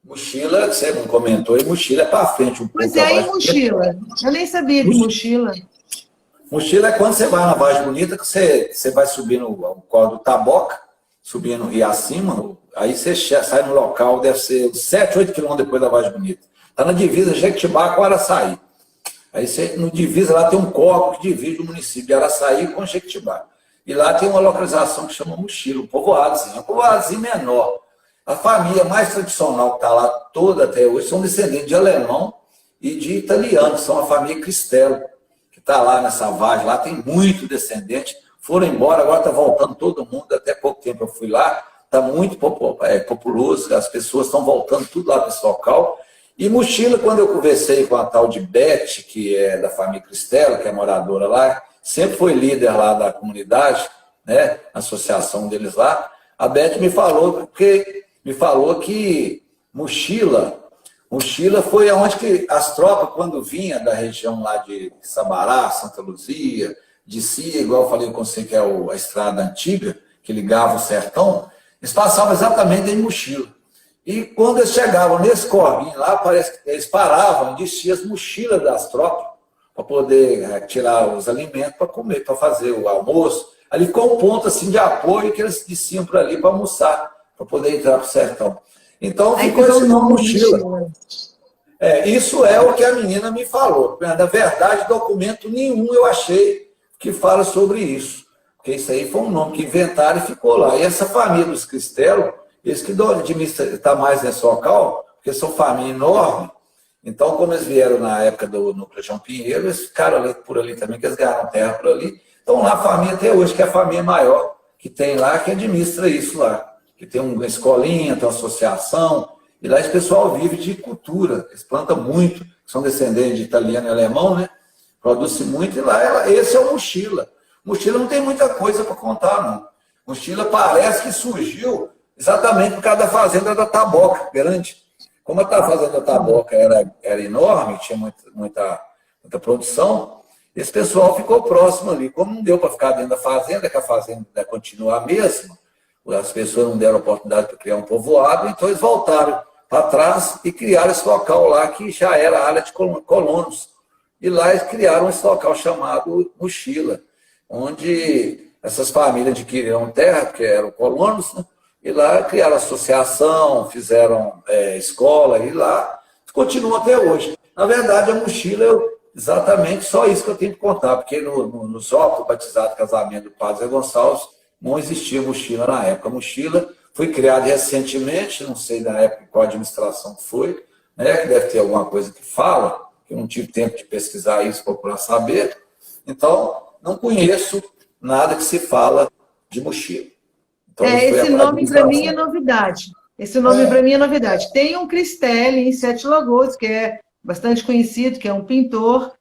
Mochila, que você não comentou, e mochila é para frente um pouco. Pois é, e mochila? Eu nem sabia de mochila. Mochila é quando você vai na Vargem Bonita, que você vai subindo o córrego do Taboca, subindo o rio acima, aí você sai no local, deve ser 7, 8 quilômetros depois da Vargem Bonita. Está na divisa Jequitibá com Araçaí. Aí no divisa lá tem um córrego que divide o município de Araçaí com Jequitibá. E lá tem uma localização que chama Mochila, um povoadozinho menor. A família mais tradicional que está lá toda até hoje são descendentes de alemão e de italiano, são a família Cristelo, que está lá nessa vargem, lá tem muito descendente, foram embora, agora está voltando todo mundo, até pouco tempo eu fui lá, está muito populoso, as pessoas estão voltando tudo lá para esse local. E Mochila, quando eu conversei com a tal de Beth, que é da família Cristelo, que é moradora lá, sempre foi líder lá da comunidade, né, a associação deles lá, a Beth me falou que Mochila foi aonde que as tropas, quando vinha da região lá de Sabará, Santa Luzia, de Cia, igual eu falei com você, que é a estrada antiga, que ligava o sertão, eles passavam exatamente em Mochila. E quando eles chegavam nesse corguinho lá, parece que eles paravam e desciam as mochilas das tropas para poder tirar os alimentos para comer, para fazer o almoço. Ali ficou um ponto assim, de apoio que eles desciam para ali para almoçar, para poder entrar para o sertão. Então ficou esse nome Mochila. Isso é o que a menina me falou. Na verdade, documento nenhum eu achei que fala sobre isso. Porque isso aí foi um nome que inventaram e ficou lá. E essa família dos Cristelo, eles que está mais nesse local, porque são família enorme. Então, como eles vieram na época do Núcleo João Pinheiro, eles ficaram por ali também, que eles ganharam terra por ali. Então, lá a família até hoje, que é a família maior que tem lá, que administra isso lá. Que tem uma escolinha, tem uma associação, e lá esse pessoal vive de cultura, eles plantam muito, são descendentes de italiano e alemão, né? Produzem muito, e lá esse é o Mochila. Mochila não tem muita coisa para contar, não. Mochila parece que surgiu exatamente por causa da fazenda da Taboca, grande. Como a fazenda da Taboca era enorme, tinha muita produção, esse pessoal ficou próximo ali. Como não deu para ficar dentro da fazenda, que a fazenda continua a mesma, as pessoas não deram oportunidade para criar um povoado, então eles voltaram para trás e criaram esse local lá, que já era a área de colonos. E lá eles criaram esse local chamado Mochila, onde essas famílias adquiriram terra, que eram colonos, né? E lá criaram associação, fizeram escola, e lá continua até hoje. Na verdade, a Mochila é exatamente só isso que eu tenho que contar, porque nos óculos batizados casamento do Padre Zé Gonçalves não existia Mochila na época. A Mochila foi criada recentemente, não sei na época qual administração foi, né, que deve ter alguma coisa que fala, que eu não tive tempo de pesquisar isso para procurar saber. Então, não conheço nada que se fala de Mochila. Então, esse nome para mim é novidade. Esse nome para mim é novidade. Tem um Cristelli em Sete Lagoas, que é bastante conhecido, que é um pintor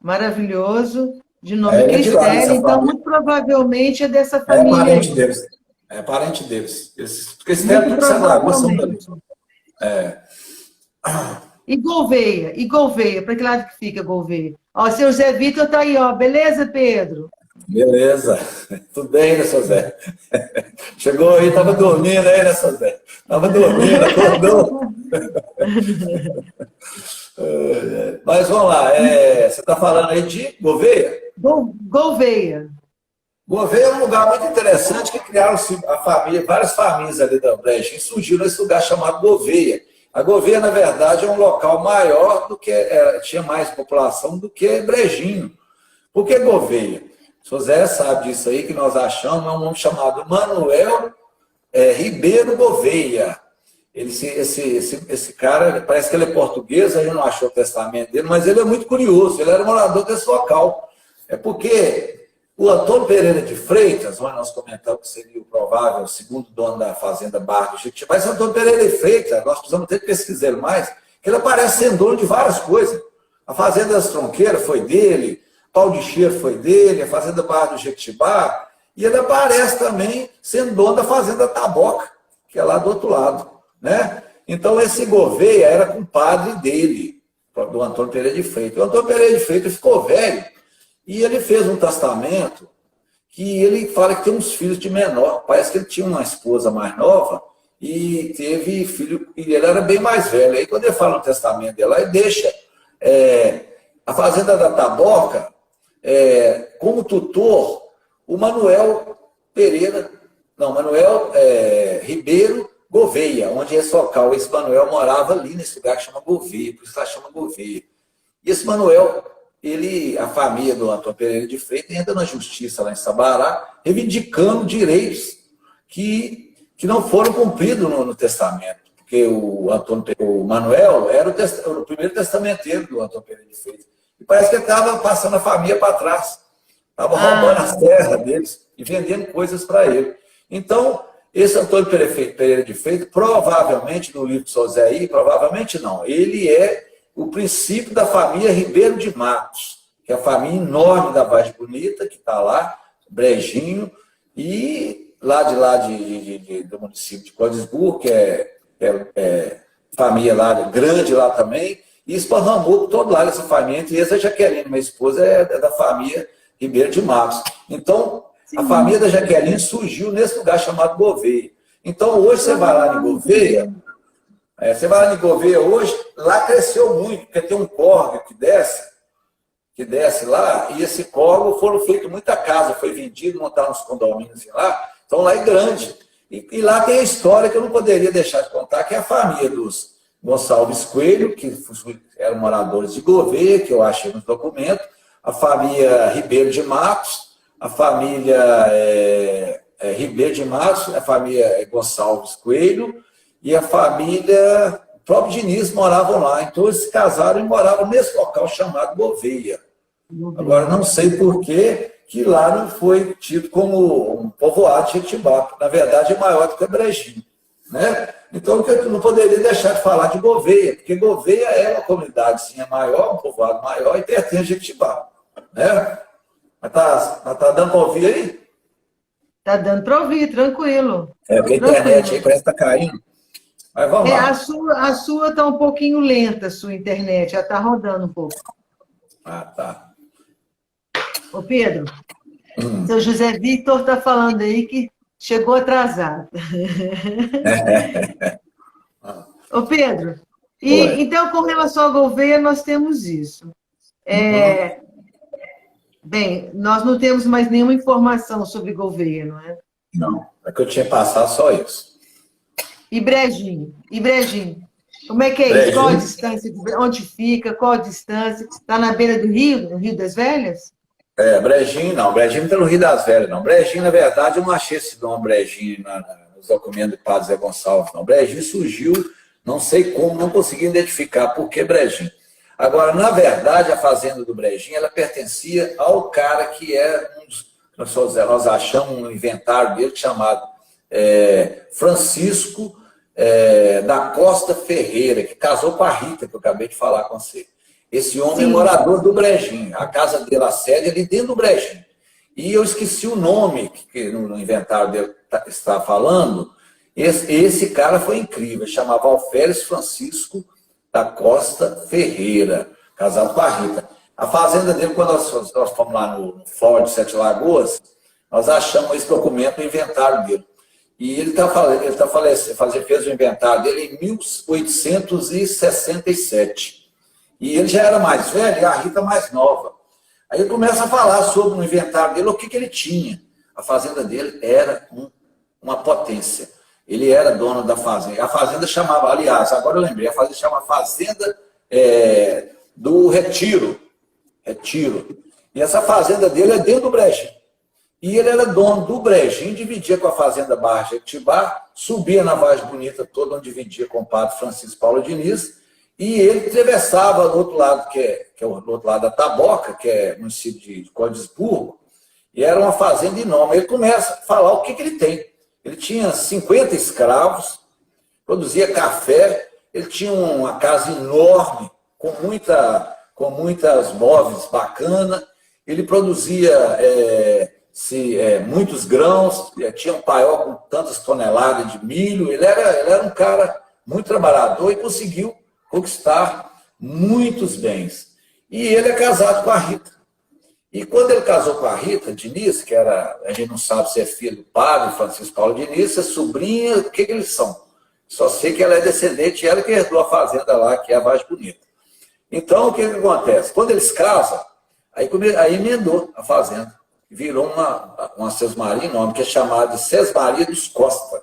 maravilhoso, de nome Cristelli, então muito provavelmente é dessa família. É parente deles. É parente deles. Cristelli tudo Sete Lagoas são dali. E Gouveia, para que lado que fica Gouveia? Ó, seu Zé Vitor está aí, ó. Beleza, Pedro? Beleza. Tudo bem, né, seu Zé? Chegou aí, estava dormindo aí, né, seu Zé? Estava dormindo, acordou. Mas vamos lá, você está falando aí de Gouveia? Gouveia. Gouveia é um lugar muito interessante que criaram a família, várias famílias ali da Brecha, e surgiu nesse lugar chamado Gouveia. A Gouveia, na verdade, é um local maior do que, tinha mais população do que Brejinho. Por que Gouveia? O senhor Zé sabe disso aí, que nós achamos, é um nome chamado Manuel Ribeiro Gouveia. Esse cara, parece que ele é português, a gente não achou o testamento dele, mas ele é muito curioso, ele era morador desse local. É porque o Antônio Pereira de Freitas, onde nós comentamos que seria o provável segundo dono da fazenda Barra do Jequitibá, mas Antônio Pereira de Freitas, nós precisamos ter que pesquisar ele mais, que ele aparece sendo dono de várias coisas. A Fazenda das Tronqueiras foi dele, Pau de Cheiro foi dele, a Fazenda Barra do Jequitibá, e ele aparece também sendo dono da Fazenda Taboca, que é lá do outro lado, né? Então, esse Gouveia era compadre dele, do Antônio Pereira de Freitas. O Antônio Pereira de Freitas ficou velho, e ele fez um testamento que ele fala que tem uns filhos de menor. Parece que ele tinha uma esposa mais nova e teve filho, e ele era bem mais velho. Aí, quando ele fala no testamento dele, ele deixa a Fazenda da Taboca como tutor o Manuel Ribeiro Gouveia, onde esse local, esse Manuel morava ali nesse lugar que chama Gouveia, por isso ela chama Gouveia. E esse Manuel, a família do Antônio Pereira de Freitas entra na justiça lá em Sabará, reivindicando direitos que não foram cumpridos no testamento. Porque o Manuel era o primeiro testamenteiro do Antônio Pereira de Freitas. E parece que ele estava passando a família para trás. Estava roubando as terras deles e vendendo coisas para ele. Então, esse Antônio Pereira de Freitas, provavelmente, no livro de Sozé aí, provavelmente não, ele é o princípio da família Ribeiro de Matos, que é a família enorme da Vaz Bonita, que está lá, Brejinho, e lá do município de Codesburgo, que é família lá, grande lá também, e esparramou todo lado essa família, entre eles a Jaqueline, minha esposa, é da família Ribeiro de Matos. Então, sim, a família da Jaqueline surgiu nesse lugar chamado Gouveia. Então, hoje você vai lá em Gouveia, hoje, lá cresceu muito, porque tem um córrego que desce lá, e esse córrego foram feitas muita casa, foi vendido, montaram uns condomínios lá, então lá é grande. E lá tem a história que eu não poderia deixar de contar, que é a família dos Gonçalves Coelho, que eram moradores de Gouveia, que eu achei nos documentos, a família Ribeiro de Matos, a família Ribeiro de Matos, a família Gonçalves Coelho, e a família, o próprio Diniz moravam lá. Então, eles se casaram e moravam nesse local chamado Gouveia. Agora, não sei por que lá não foi tido como um povoado de Jequitibá. Na verdade, é maior do que Brejinho, né? Então, eu não poderia deixar de falar de Gouveia, porque Gouveia é uma comunidadezinha maior, um povoado maior, e pertence a Jequitibá, né? Mas tá dando para ouvir aí? Tá dando para ouvir, tranquilo. Porque a internet aí parece que está caindo. Mas vamos lá. A sua está um pouquinho lenta, a sua internet, já está rodando um pouco. Ah, tá. Ô, Pedro, seu José Victor está falando aí que chegou atrasado. Ô, Pedro, Oi. então, com relação ao Gouveia, nós temos isso. Uhum. Bem, nós não temos mais nenhuma informação sobre Gouveia, não é? Não, é que eu tinha passado só isso. E Brejinho? E Brejinho? Como é que é isso? Qual a Brejinho? distância? Onde fica? Qual a distância? Está na beira do rio, no Rio das Velhas? Brejinho não. Brejinho não está no Rio das Velhas, não. Brejinho, na verdade, eu não achei esse nome Brejinho nos documentos do Padre Zé Gonçalves, não. Brejinho surgiu, não sei como, não consegui identificar por que Brejinho. Agora, na verdade, a fazenda do Brejinho, ela pertencia ao cara que é um dos, nós achamos um inventário dele chamado Francisco da Costa Ferreira, que casou com a Rita, que eu acabei de falar com você. Esse homem é Sim. morador do Brejinho. A casa dele, a sede, ali dentro do Brejinho. E eu esqueci o nome que no inventário dele está falando. Esse cara foi incrível. Chamava Alferes Francisco da Costa Ferreira, casado com a Rita. A fazenda dele, quando nós fomos lá no Ford Sete Lagoas, nós achamos esse documento no inventário dele. E ele fez o inventário dele em 1867. E ele já era mais velho e a Rita mais nova. Aí ele começa a falar sobre o inventário dele, o que ele tinha. A fazenda dele era uma potência. Ele era dono da fazenda. A fazenda chamava, aliás, agora eu lembrei, a fazenda chama Fazenda do Retiro. Retiro. E essa fazenda dele é dentro do Brejinho. E ele era dono do Brejinho, dividia com a fazenda Barra Jequitibá, subia na Vaz Bonita toda, onde dividia com o padre Francisco Paulo Diniz, e ele atravessava do outro lado, que é o outro lado da Taboca, que é município de Cordisburgo, e era uma fazenda enorme. Ele começa a falar o que ele tem. Ele tinha 50 escravos, produzia café, ele tinha uma casa enorme, com muitas móveis bacanas, ele produzia muitos grãos, tinha um paiol com tantas toneladas de milho, ele era um cara muito trabalhador e conseguiu conquistar muitos bens. E ele é casado com a Rita. E quando ele casou com a Rita Diniz, que era, a gente não sabe se é filho do padre Francisco Paulo Diniz, é sobrinha, o que eles são? Só sei que ela é descendente, ela que herdou a fazenda lá, que é a Vaz Bonita. Então, o que acontece? Quando eles casam, aí emendou a fazenda. Virou uma Sesmaria enorme, que é chamada de Sesmaria dos Costa,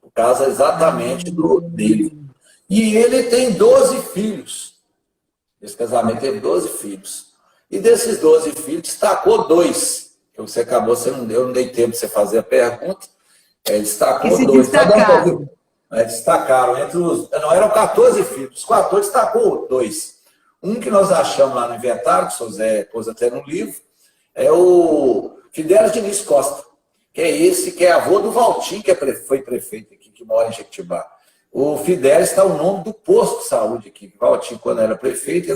por causa exatamente dele. E ele tem 12 filhos. Esse casamento teve 12 filhos. E desses 12 filhos, destacou 2. Que você acabou, eu não dei tempo de você fazer a pergunta. Destacou 2. Destacaram entre os. Não, eram 14 filhos. Os 14 destacou 2. Um que nós achamos lá no inventário, que o senhor Zé pôs até no livro, é o Fidelis Diniz Costa, que é esse que é avô do Valtim, que foi prefeito aqui, que mora em Jequitibá. O Fidelis está o nome do posto de saúde aqui. O Valtim, quando era prefeito,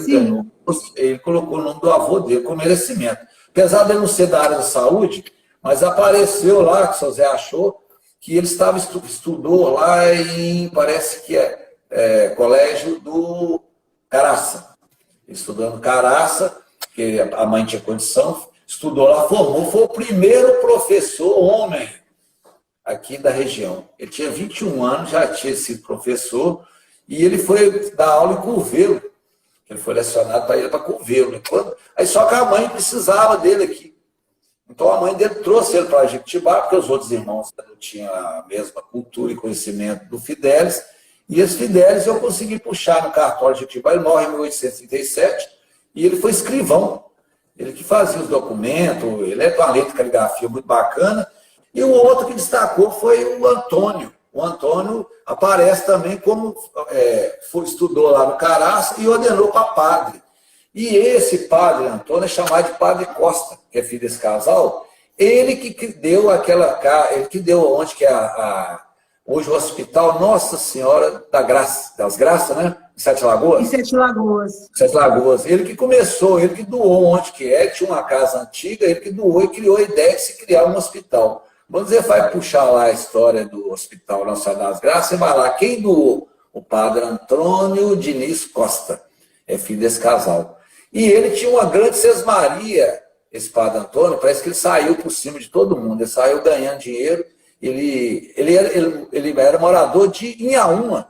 ele colocou o nome do avô dele com merecimento. Apesar de ele não ser da área da saúde, mas apareceu lá, que o senhor Zé achou, que ele estudou lá em, parece que colégio do Caraça. Estudando Caraça, que a mãe tinha condição, estudou lá, formou, foi o primeiro professor homem aqui da região. Ele tinha 21 anos, já tinha sido professor, e ele foi dar aula em Curvelo. Ele foi lecionado para ir para Curvelo. Aí só que a mãe precisava dele aqui. Então a mãe dele trouxe ele para Jequitibá, porque os outros irmãos não tinham a mesma cultura e conhecimento do Fidelis. E esse Fidelis eu consegui puxar no cartório de Jequitibá. Ele morre em 1837 e ele foi escrivão. Ele que fazia os documentos, ele é com a letra de caligrafia muito bacana. E o outro que destacou foi o Antônio. O Antônio aparece também como estudou lá no Caraça e ordenou para padre. E esse padre Antônio é chamado de Padre Costa, que é filho desse casal. Ele que deu ele que deu onde que é hoje o Hospital Nossa Senhora das Graças, né? Em Sete Lagoas? Em Sete Lagoas. Sete Lagoas. Ele que começou, ele que doou onde que tinha uma casa antiga, ele que doou e criou a ideia de se criar um hospital. Quando você vai puxar lá a história do Hospital Nossa Senhora das Graças, você vai lá, quem doou? O padre Antônio Diniz Costa, é filho desse casal. E ele tinha uma grande sesmaria esse padre Antônio, parece que ele saiu por cima de todo mundo, ele saiu ganhando dinheiro, ele era morador de Inhaúma.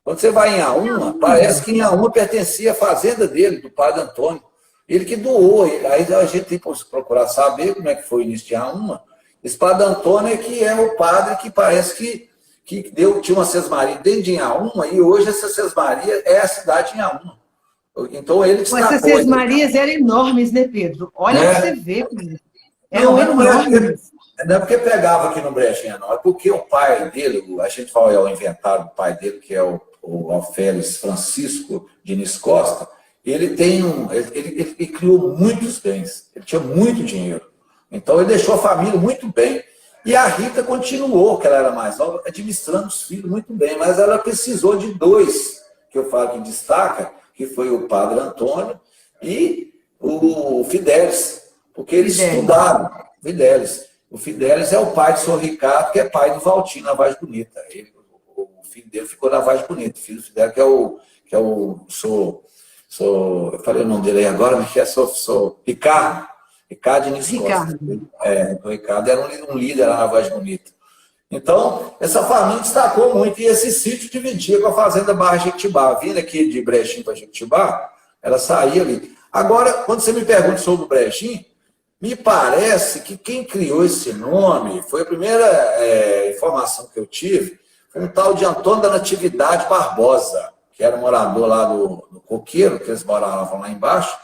Quando você vai em Inhaúma, parece que Inhaúma pertencia à fazenda dele, do padre Antônio. Ele que doou, aí a gente tem que procurar saber como é que foi o início de Inhaúma. Esse padre Antônio é que é o padre que parece que tinha uma sesmaria dentro de Inhaúma, e hoje essa sesmaria é a cidade de Inhaúma. Então ele destacou. Essas sesmarias eram enormes, né, Pedro? Olha para você ver. Eram enormes. Não é porque pegava aqui no Brejinha, não. É porque o pai dele, a gente vai ao inventário do pai dele, que é o Alferes Francisco Diniz Costa, ele criou muitos bens. Ele tinha muito dinheiro. Então ele deixou a família muito bem. E a Rita continuou, que ela era mais nova, administrando os filhos muito bem. Mas ela precisou de dois, que eu falo que destaca, que foi o padre Antônio e o Fidelis. Porque eles estudaram. Fidelis. O Fidelis é o pai de São Ricardo, que é pai do Valtinho, na Vaz Bonita. O filho dele ficou na Vaz Bonita. O filho do Fidelis, que é o eu falei o nome dele aí agora, mas que é Ricardo. Ricardo Diniz Costa. O Ricardo era um líder lá na Vaz Bonita. Então, essa família destacou muito, e esse sítio dividia com a fazenda Barra Jequitibá. Vindo aqui de Brejinho para Jequitibá, ela saía ali. Agora, quando você me pergunta sobre o Brejinho, me parece que quem criou esse nome, foi a primeira informação que eu tive, foi um tal de Antônio da Natividade Barbosa, que era morador lá do Coqueiro, que eles moravam lá embaixo,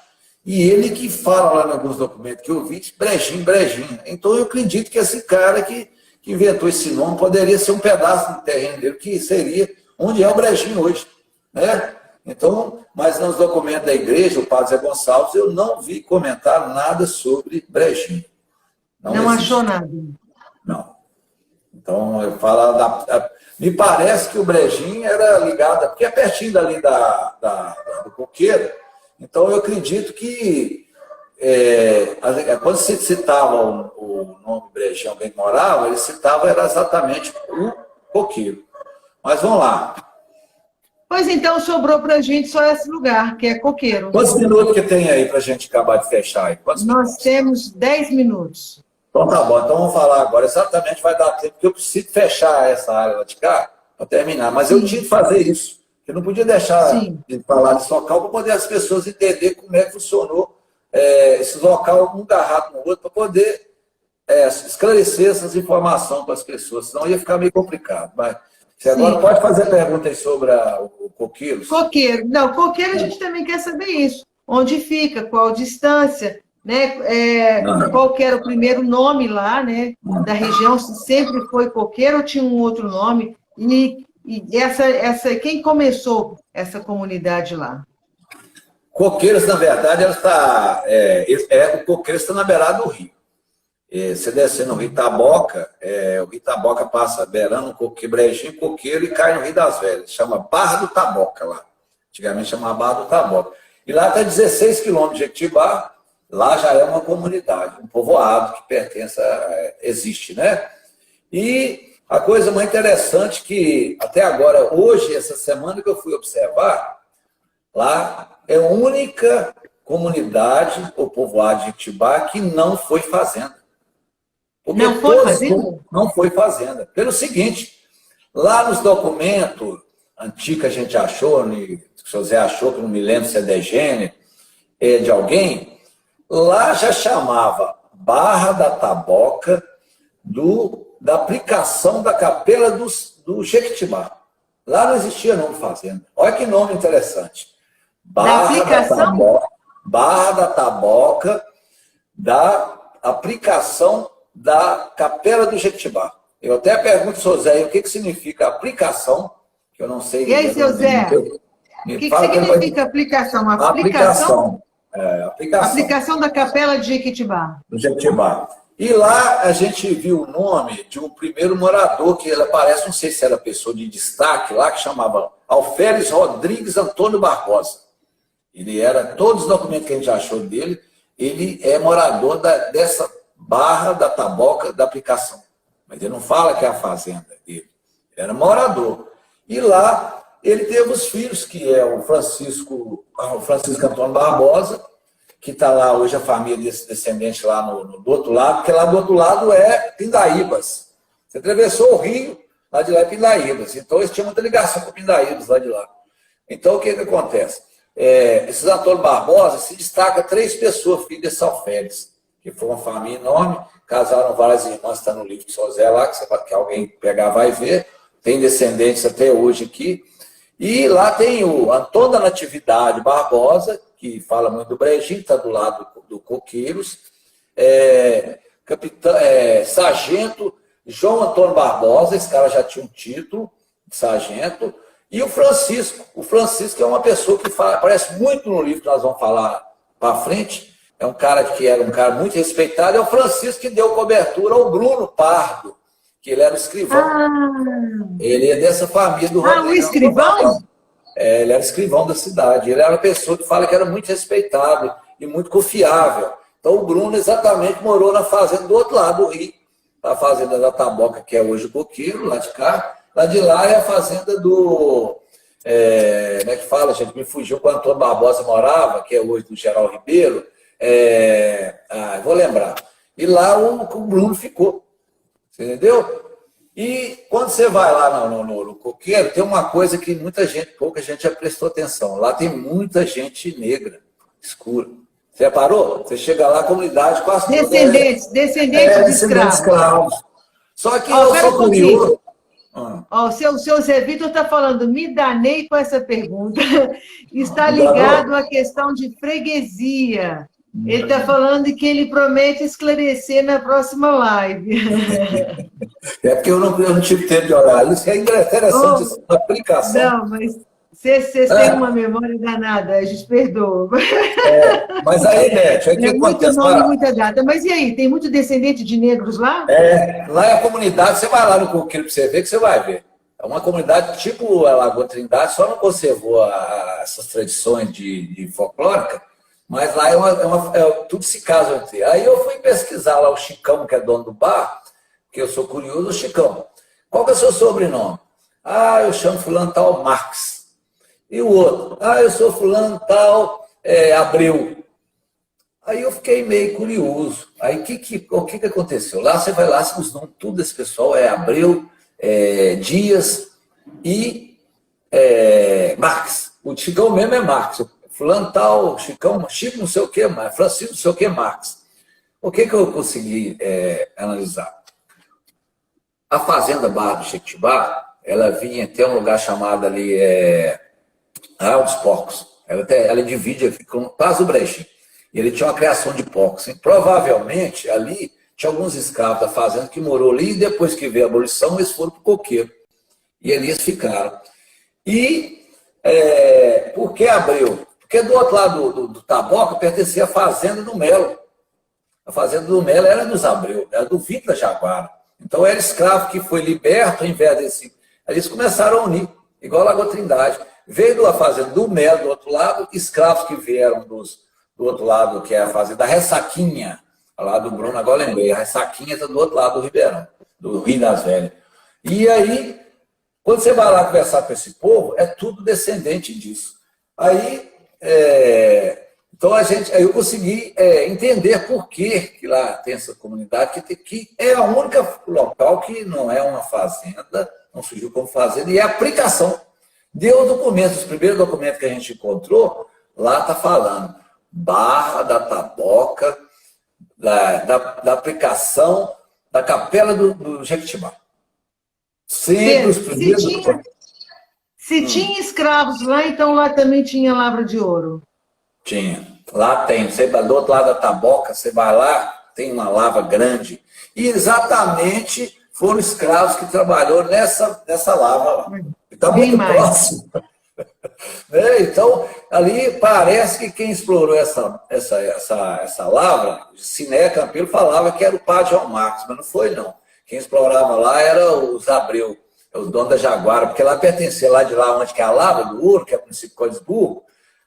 e ele que fala lá em alguns documentos que eu vi, Brejinho, Brejinho. Então eu acredito que esse cara que inventou esse nome poderia ser um pedaço do terreno dele, que seria onde é o Brejinho hoje, né? Então, mas nos documentos da igreja, o padre Zé Gonçalves, eu não vi comentar nada sobre Brejinho. Não achou nada? Não. Então, eu falo me parece que o Brejinho era ligado, porque é pertinho dali do Coqueiro, então eu acredito que quando se citava o nome Brejinho, alguém que morava, ele citava era exatamente o Coqueiro. Mas vamos lá. Pois então, sobrou para a gente só esse lugar, que é Coqueiro. Quantos minutos que tem aí para a gente acabar de fechar aí? Nós temos 10 minutos. Então tá bom, então vamos falar agora. Exatamente vai dar tempo, porque eu preciso fechar essa área lá de cá para terminar. Mas eu tinha que fazer isso. Eu não podia deixar de falar desse local para poder as pessoas entenderem como é que funcionou esse local um agarrado no outro, para poder esclarecer essas informações para as pessoas. Senão ia ficar meio complicado. Mas você agora pode fazer perguntas sobre o Coqueiro? Coqueiro. Não, Coqueiro a gente também quer saber isso. Onde fica, qual a distância, né? Qual que era o primeiro nome lá, né? Da região, se sempre foi Coqueiro ou tinha um outro nome? E quem começou essa comunidade lá? Coqueiros, na verdade, o Coqueiros está na beirada do rio. Você descendo no Rio Taboca, o Rio Taboca passa beirando Brejinho, Coqueiro e cai no Rio das Velhas. Chama Barra do Taboca lá. Antigamente chamava Barra do Taboca. E lá está 16 quilômetros de Jequitibá. Lá já é uma comunidade, um povoado que existe, né? E a coisa mais interessante que até agora, hoje, essa semana que eu fui observar, lá é a única comunidade ou povoado de Jequitibá que não foi fazenda. Porque não foi fazenda? Não foi fazenda. Pelo seguinte, lá nos documentos antigos que a gente achou, que o José achou, que eu não me lembro se é de Gênero, de alguém, lá já chamava Barra da Taboca da aplicação da capela do Jequitibá. Lá não existia nome fazenda. Olha que nome interessante. Barra da Taboca, da aplicação da capela do Jequitibá. Eu até pergunto ao seu Zé o que significa aplicação, que eu não sei. E aí, seu Zé, o que significa aplicação? Aplicação. Aplicação da capela de Jequitibá. Do Jequitibá. E lá a gente viu o nome de um primeiro morador, que ele aparece, não sei se era pessoa de destaque lá, que chamava Alferes Rodrigues Antônio Barbosa. Ele era, todos os documentos que a gente achou dele, ele é morador dessa Barra da Taboca da aplicação. Mas ele não fala que é a fazenda dele. Ele era morador. E lá ele teve os filhos, que é o Francisco Antônio Barbosa que está lá hoje a família desse descendente lá do outro lado, porque lá do outro lado é Pindaíbas. Você atravessou o rio, lá de lá é Pindaíbas. Então eles tinham muita ligação com Pindaíbas lá de lá. Então o que acontece? Esses Antônio Barbosa se destaca 3 pessoas, filhos de São Félix, que foi uma família enorme, casaram várias irmãs, está no livro de São Zé lá, que alguém pegar vai ver, tem descendentes até hoje aqui. E lá tem o Antônio da Natividade Barbosa, que fala muito do Brejinho, está do lado do Coqueiros, Sargento João Antônio Barbosa, esse cara já tinha um título de sargento, e o Francisco é uma pessoa que aparece muito no livro que nós vamos falar para frente, é um cara que era um cara muito respeitado, é o Francisco que deu cobertura ao Bruno Pardo, que ele era o escrivão. Ele é dessa família do o escrivão? Ele era escrivão da cidade. Ele era uma pessoa que fala que era muito respeitado e muito confiável. Então o Bruno exatamente morou na fazenda do outro lado do rio, a fazenda da Taboca, que é hoje o Coqueiro, lá de cá. Lá de lá é a fazenda do... como é que fala, gente? Me fugiu quando Antônio Barbosa morava, que é hoje do Geral Ribeiro. Vou lembrar. E lá o Bruno ficou. Você entendeu? E quando você vai lá no Coqueiro, tem uma coisa que pouca gente já prestou atenção. Lá tem muita gente negra, escura. Você reparou? Você chega lá, a comunidade quase toda descendentes de escravos. Só que eu sou curioso. O seu Zé Vitor está falando, me danei com essa pergunta. Está ligado à questão de freguesia. Ele está falando que ele promete esclarecer na próxima live. É porque eu não tive tempo de olhar. Isso é interessante, a aplicação. Não, mas vocês têm uma memória danada, a gente perdoa. Mas aí, Beth, o que acontece? Muito nome, muita data. Mas e aí, tem muito descendente de negros lá? Lá é a comunidade, você vai lá no Coqueiro para você ver, que você vai ver. É uma comunidade tipo a Lagoa Trindade, só não conservou essas tradições de folclórica, mas lá tudo se casa entre. Aí eu fui pesquisar lá o Chicão, que é dono do bar, que eu sou curioso, o Chicão. Qual que é o seu sobrenome? Eu chamo fulano tal Marx. E o outro? Eu sou fulano tal Abreu. Aí eu fiquei meio curioso. Aí o que aconteceu? Lá você vai lá, os nomes, tudo desse pessoal é Abreu, Dias e Marx. O Chicão mesmo é Marx. Fulano tal, Chicão, Chico não sei o que, Francisco não sei o que, Marx. O que eu consegui analisar? A fazenda Barra do Jequitibá, ela vinha até um lugar chamado ali Arraial dos Porcos. Ela divide com quase o Brejinho. E ele tinha uma criação de porcos. E provavelmente ali tinha alguns escravos da fazenda que morou ali e depois que veio a abolição eles foram para o Coqueiro. E ali eles ficaram. E por que Abreu? Porque do outro lado do Taboca pertencia à fazenda do Melo. A fazenda do Melo era dos Abreu, era do Vito da Jaguara. Então era escravo que foi liberto, ao invés desse. Eles começaram a unir, igual a Lagoa Trindade. Veio da fazenda do Melo, do outro lado, escravos que vieram do outro lado, que é a fazenda da Ressaquinha, lá do Bruno, agora lembrei, a Ressaquinha está do outro lado do Ribeirão, do Rio das Velhas. E aí, quando você vai lá conversar com esse povo, é tudo descendente disso. Aí, então eu consegui entender por que lá tem essa comunidade, que é a única local que não é uma fazenda, não surgiu como fazenda, e é aplicação. Deu documentos, os primeiros documentos que a gente encontrou, lá está falando Barra da Taboca, da aplicação da Capela do Jequitibá. Sempre os primeiros documentos. Se tinha escravos lá, então lá também tinha lavra de ouro? Tinha. Lá tem. Você vai do outro lado da Taboca, você vai lá, tem uma lava grande. E exatamente foram escravos que trabalhou nessa lava lá. Está muito próximo. Então, ali parece que quem explorou essa lavra, Siné Campelo falava que era o padre João Marcos, mas não foi, não. Quem explorava lá era os Abreu, os donos da Jaguara, porque lá pertencia lá de lá onde que é a lavra do ouro, que é o município de Codesburgo,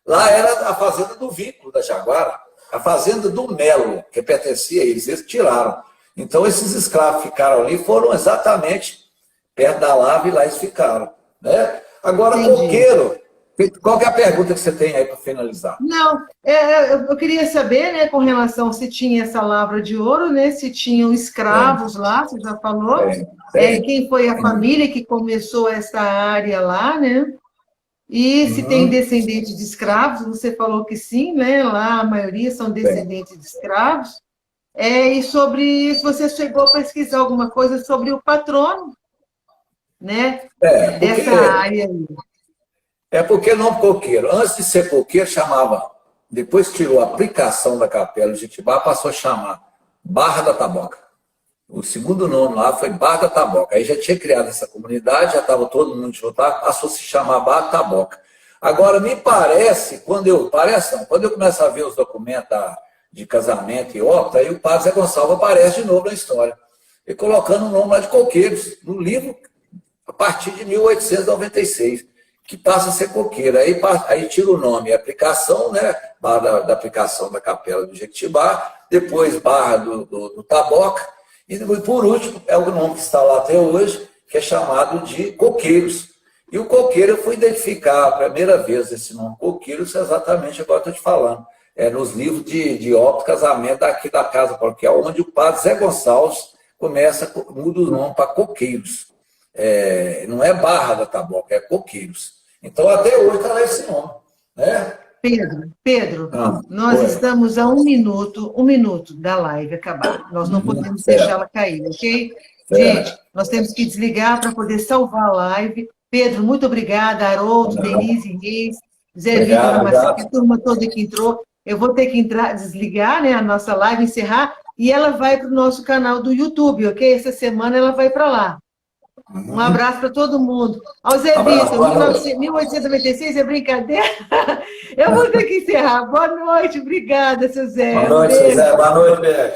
lá era a fazenda do vínculo da Jaguara, a fazenda do Melo, que pertencia a eles, eles tiraram. Então, esses escravos que ficaram ali foram exatamente perto da lava e lá eles ficaram. Né? Agora, Coqueiro Qual que é a pergunta que você tem aí para finalizar? Não, eu queria saber, né, com relação se tinha essa lavra de ouro, né, se tinham escravos lá, você já falou, quem foi a família que começou essa área lá, né, e se tem descendentes de escravos, você falou que sim, né, lá a maioria são descendentes de escravos, e sobre se você chegou a pesquisar alguma coisa sobre o patrono, né, dessa área aí. Porque nome coqueiro? Antes de ser coqueiro, chamava, depois que tirou a aplicação da Capela de Jequitibá, passou a chamar Barra da Taboca. O segundo nome lá foi Barra da Taboca. Aí já tinha criado essa comunidade, já estava todo mundo junto lá, passou a se chamar Barra da Taboca. Agora, me parece, quando eu começo a ver os documentos de casamento e óbito, aí o padre Zé Gonçalves aparece de novo na história. E colocando o nome lá de coqueiros, no livro, a partir de 1896. Que passa a ser coqueiro. Aí tira o nome, aplicação, né? Barra da aplicação da Capela do Jequitibá, depois Barra do Taboca, e por último, é o nome que está lá até hoje, que é chamado de Coqueiros. E o coqueiro, eu fui identificar a primeira vez esse nome Coqueiros, exatamente agora estou te falando. Nos livros de óbito casamento daqui da Casa Paroquial, onde o padre Zé Gonçalves muda o nome para Coqueiros. Não é Barra da Taboca, é Coqueiros. Então, até hoje está lá esse nome. Né? Pedro, nós estamos a um minuto da live acabar. Nós não podemos deixá-la cair, ok? Gente, nós temos que desligar para poder salvar a live. Pedro, muito obrigada. Haroldo, Denise Reis, Zé Vitor, a turma toda que entrou. Eu vou ter que desligar, né, a nossa live, encerrar, e ela vai para o nosso canal do YouTube, ok? Essa semana ela vai para lá. Um abraço para todo mundo. Ao Zé Vitor, 1896 é brincadeira? Eu vou ter que encerrar. Boa noite, obrigada, seu Zé. Boa noite, seu Zé. Boa noite, Beth.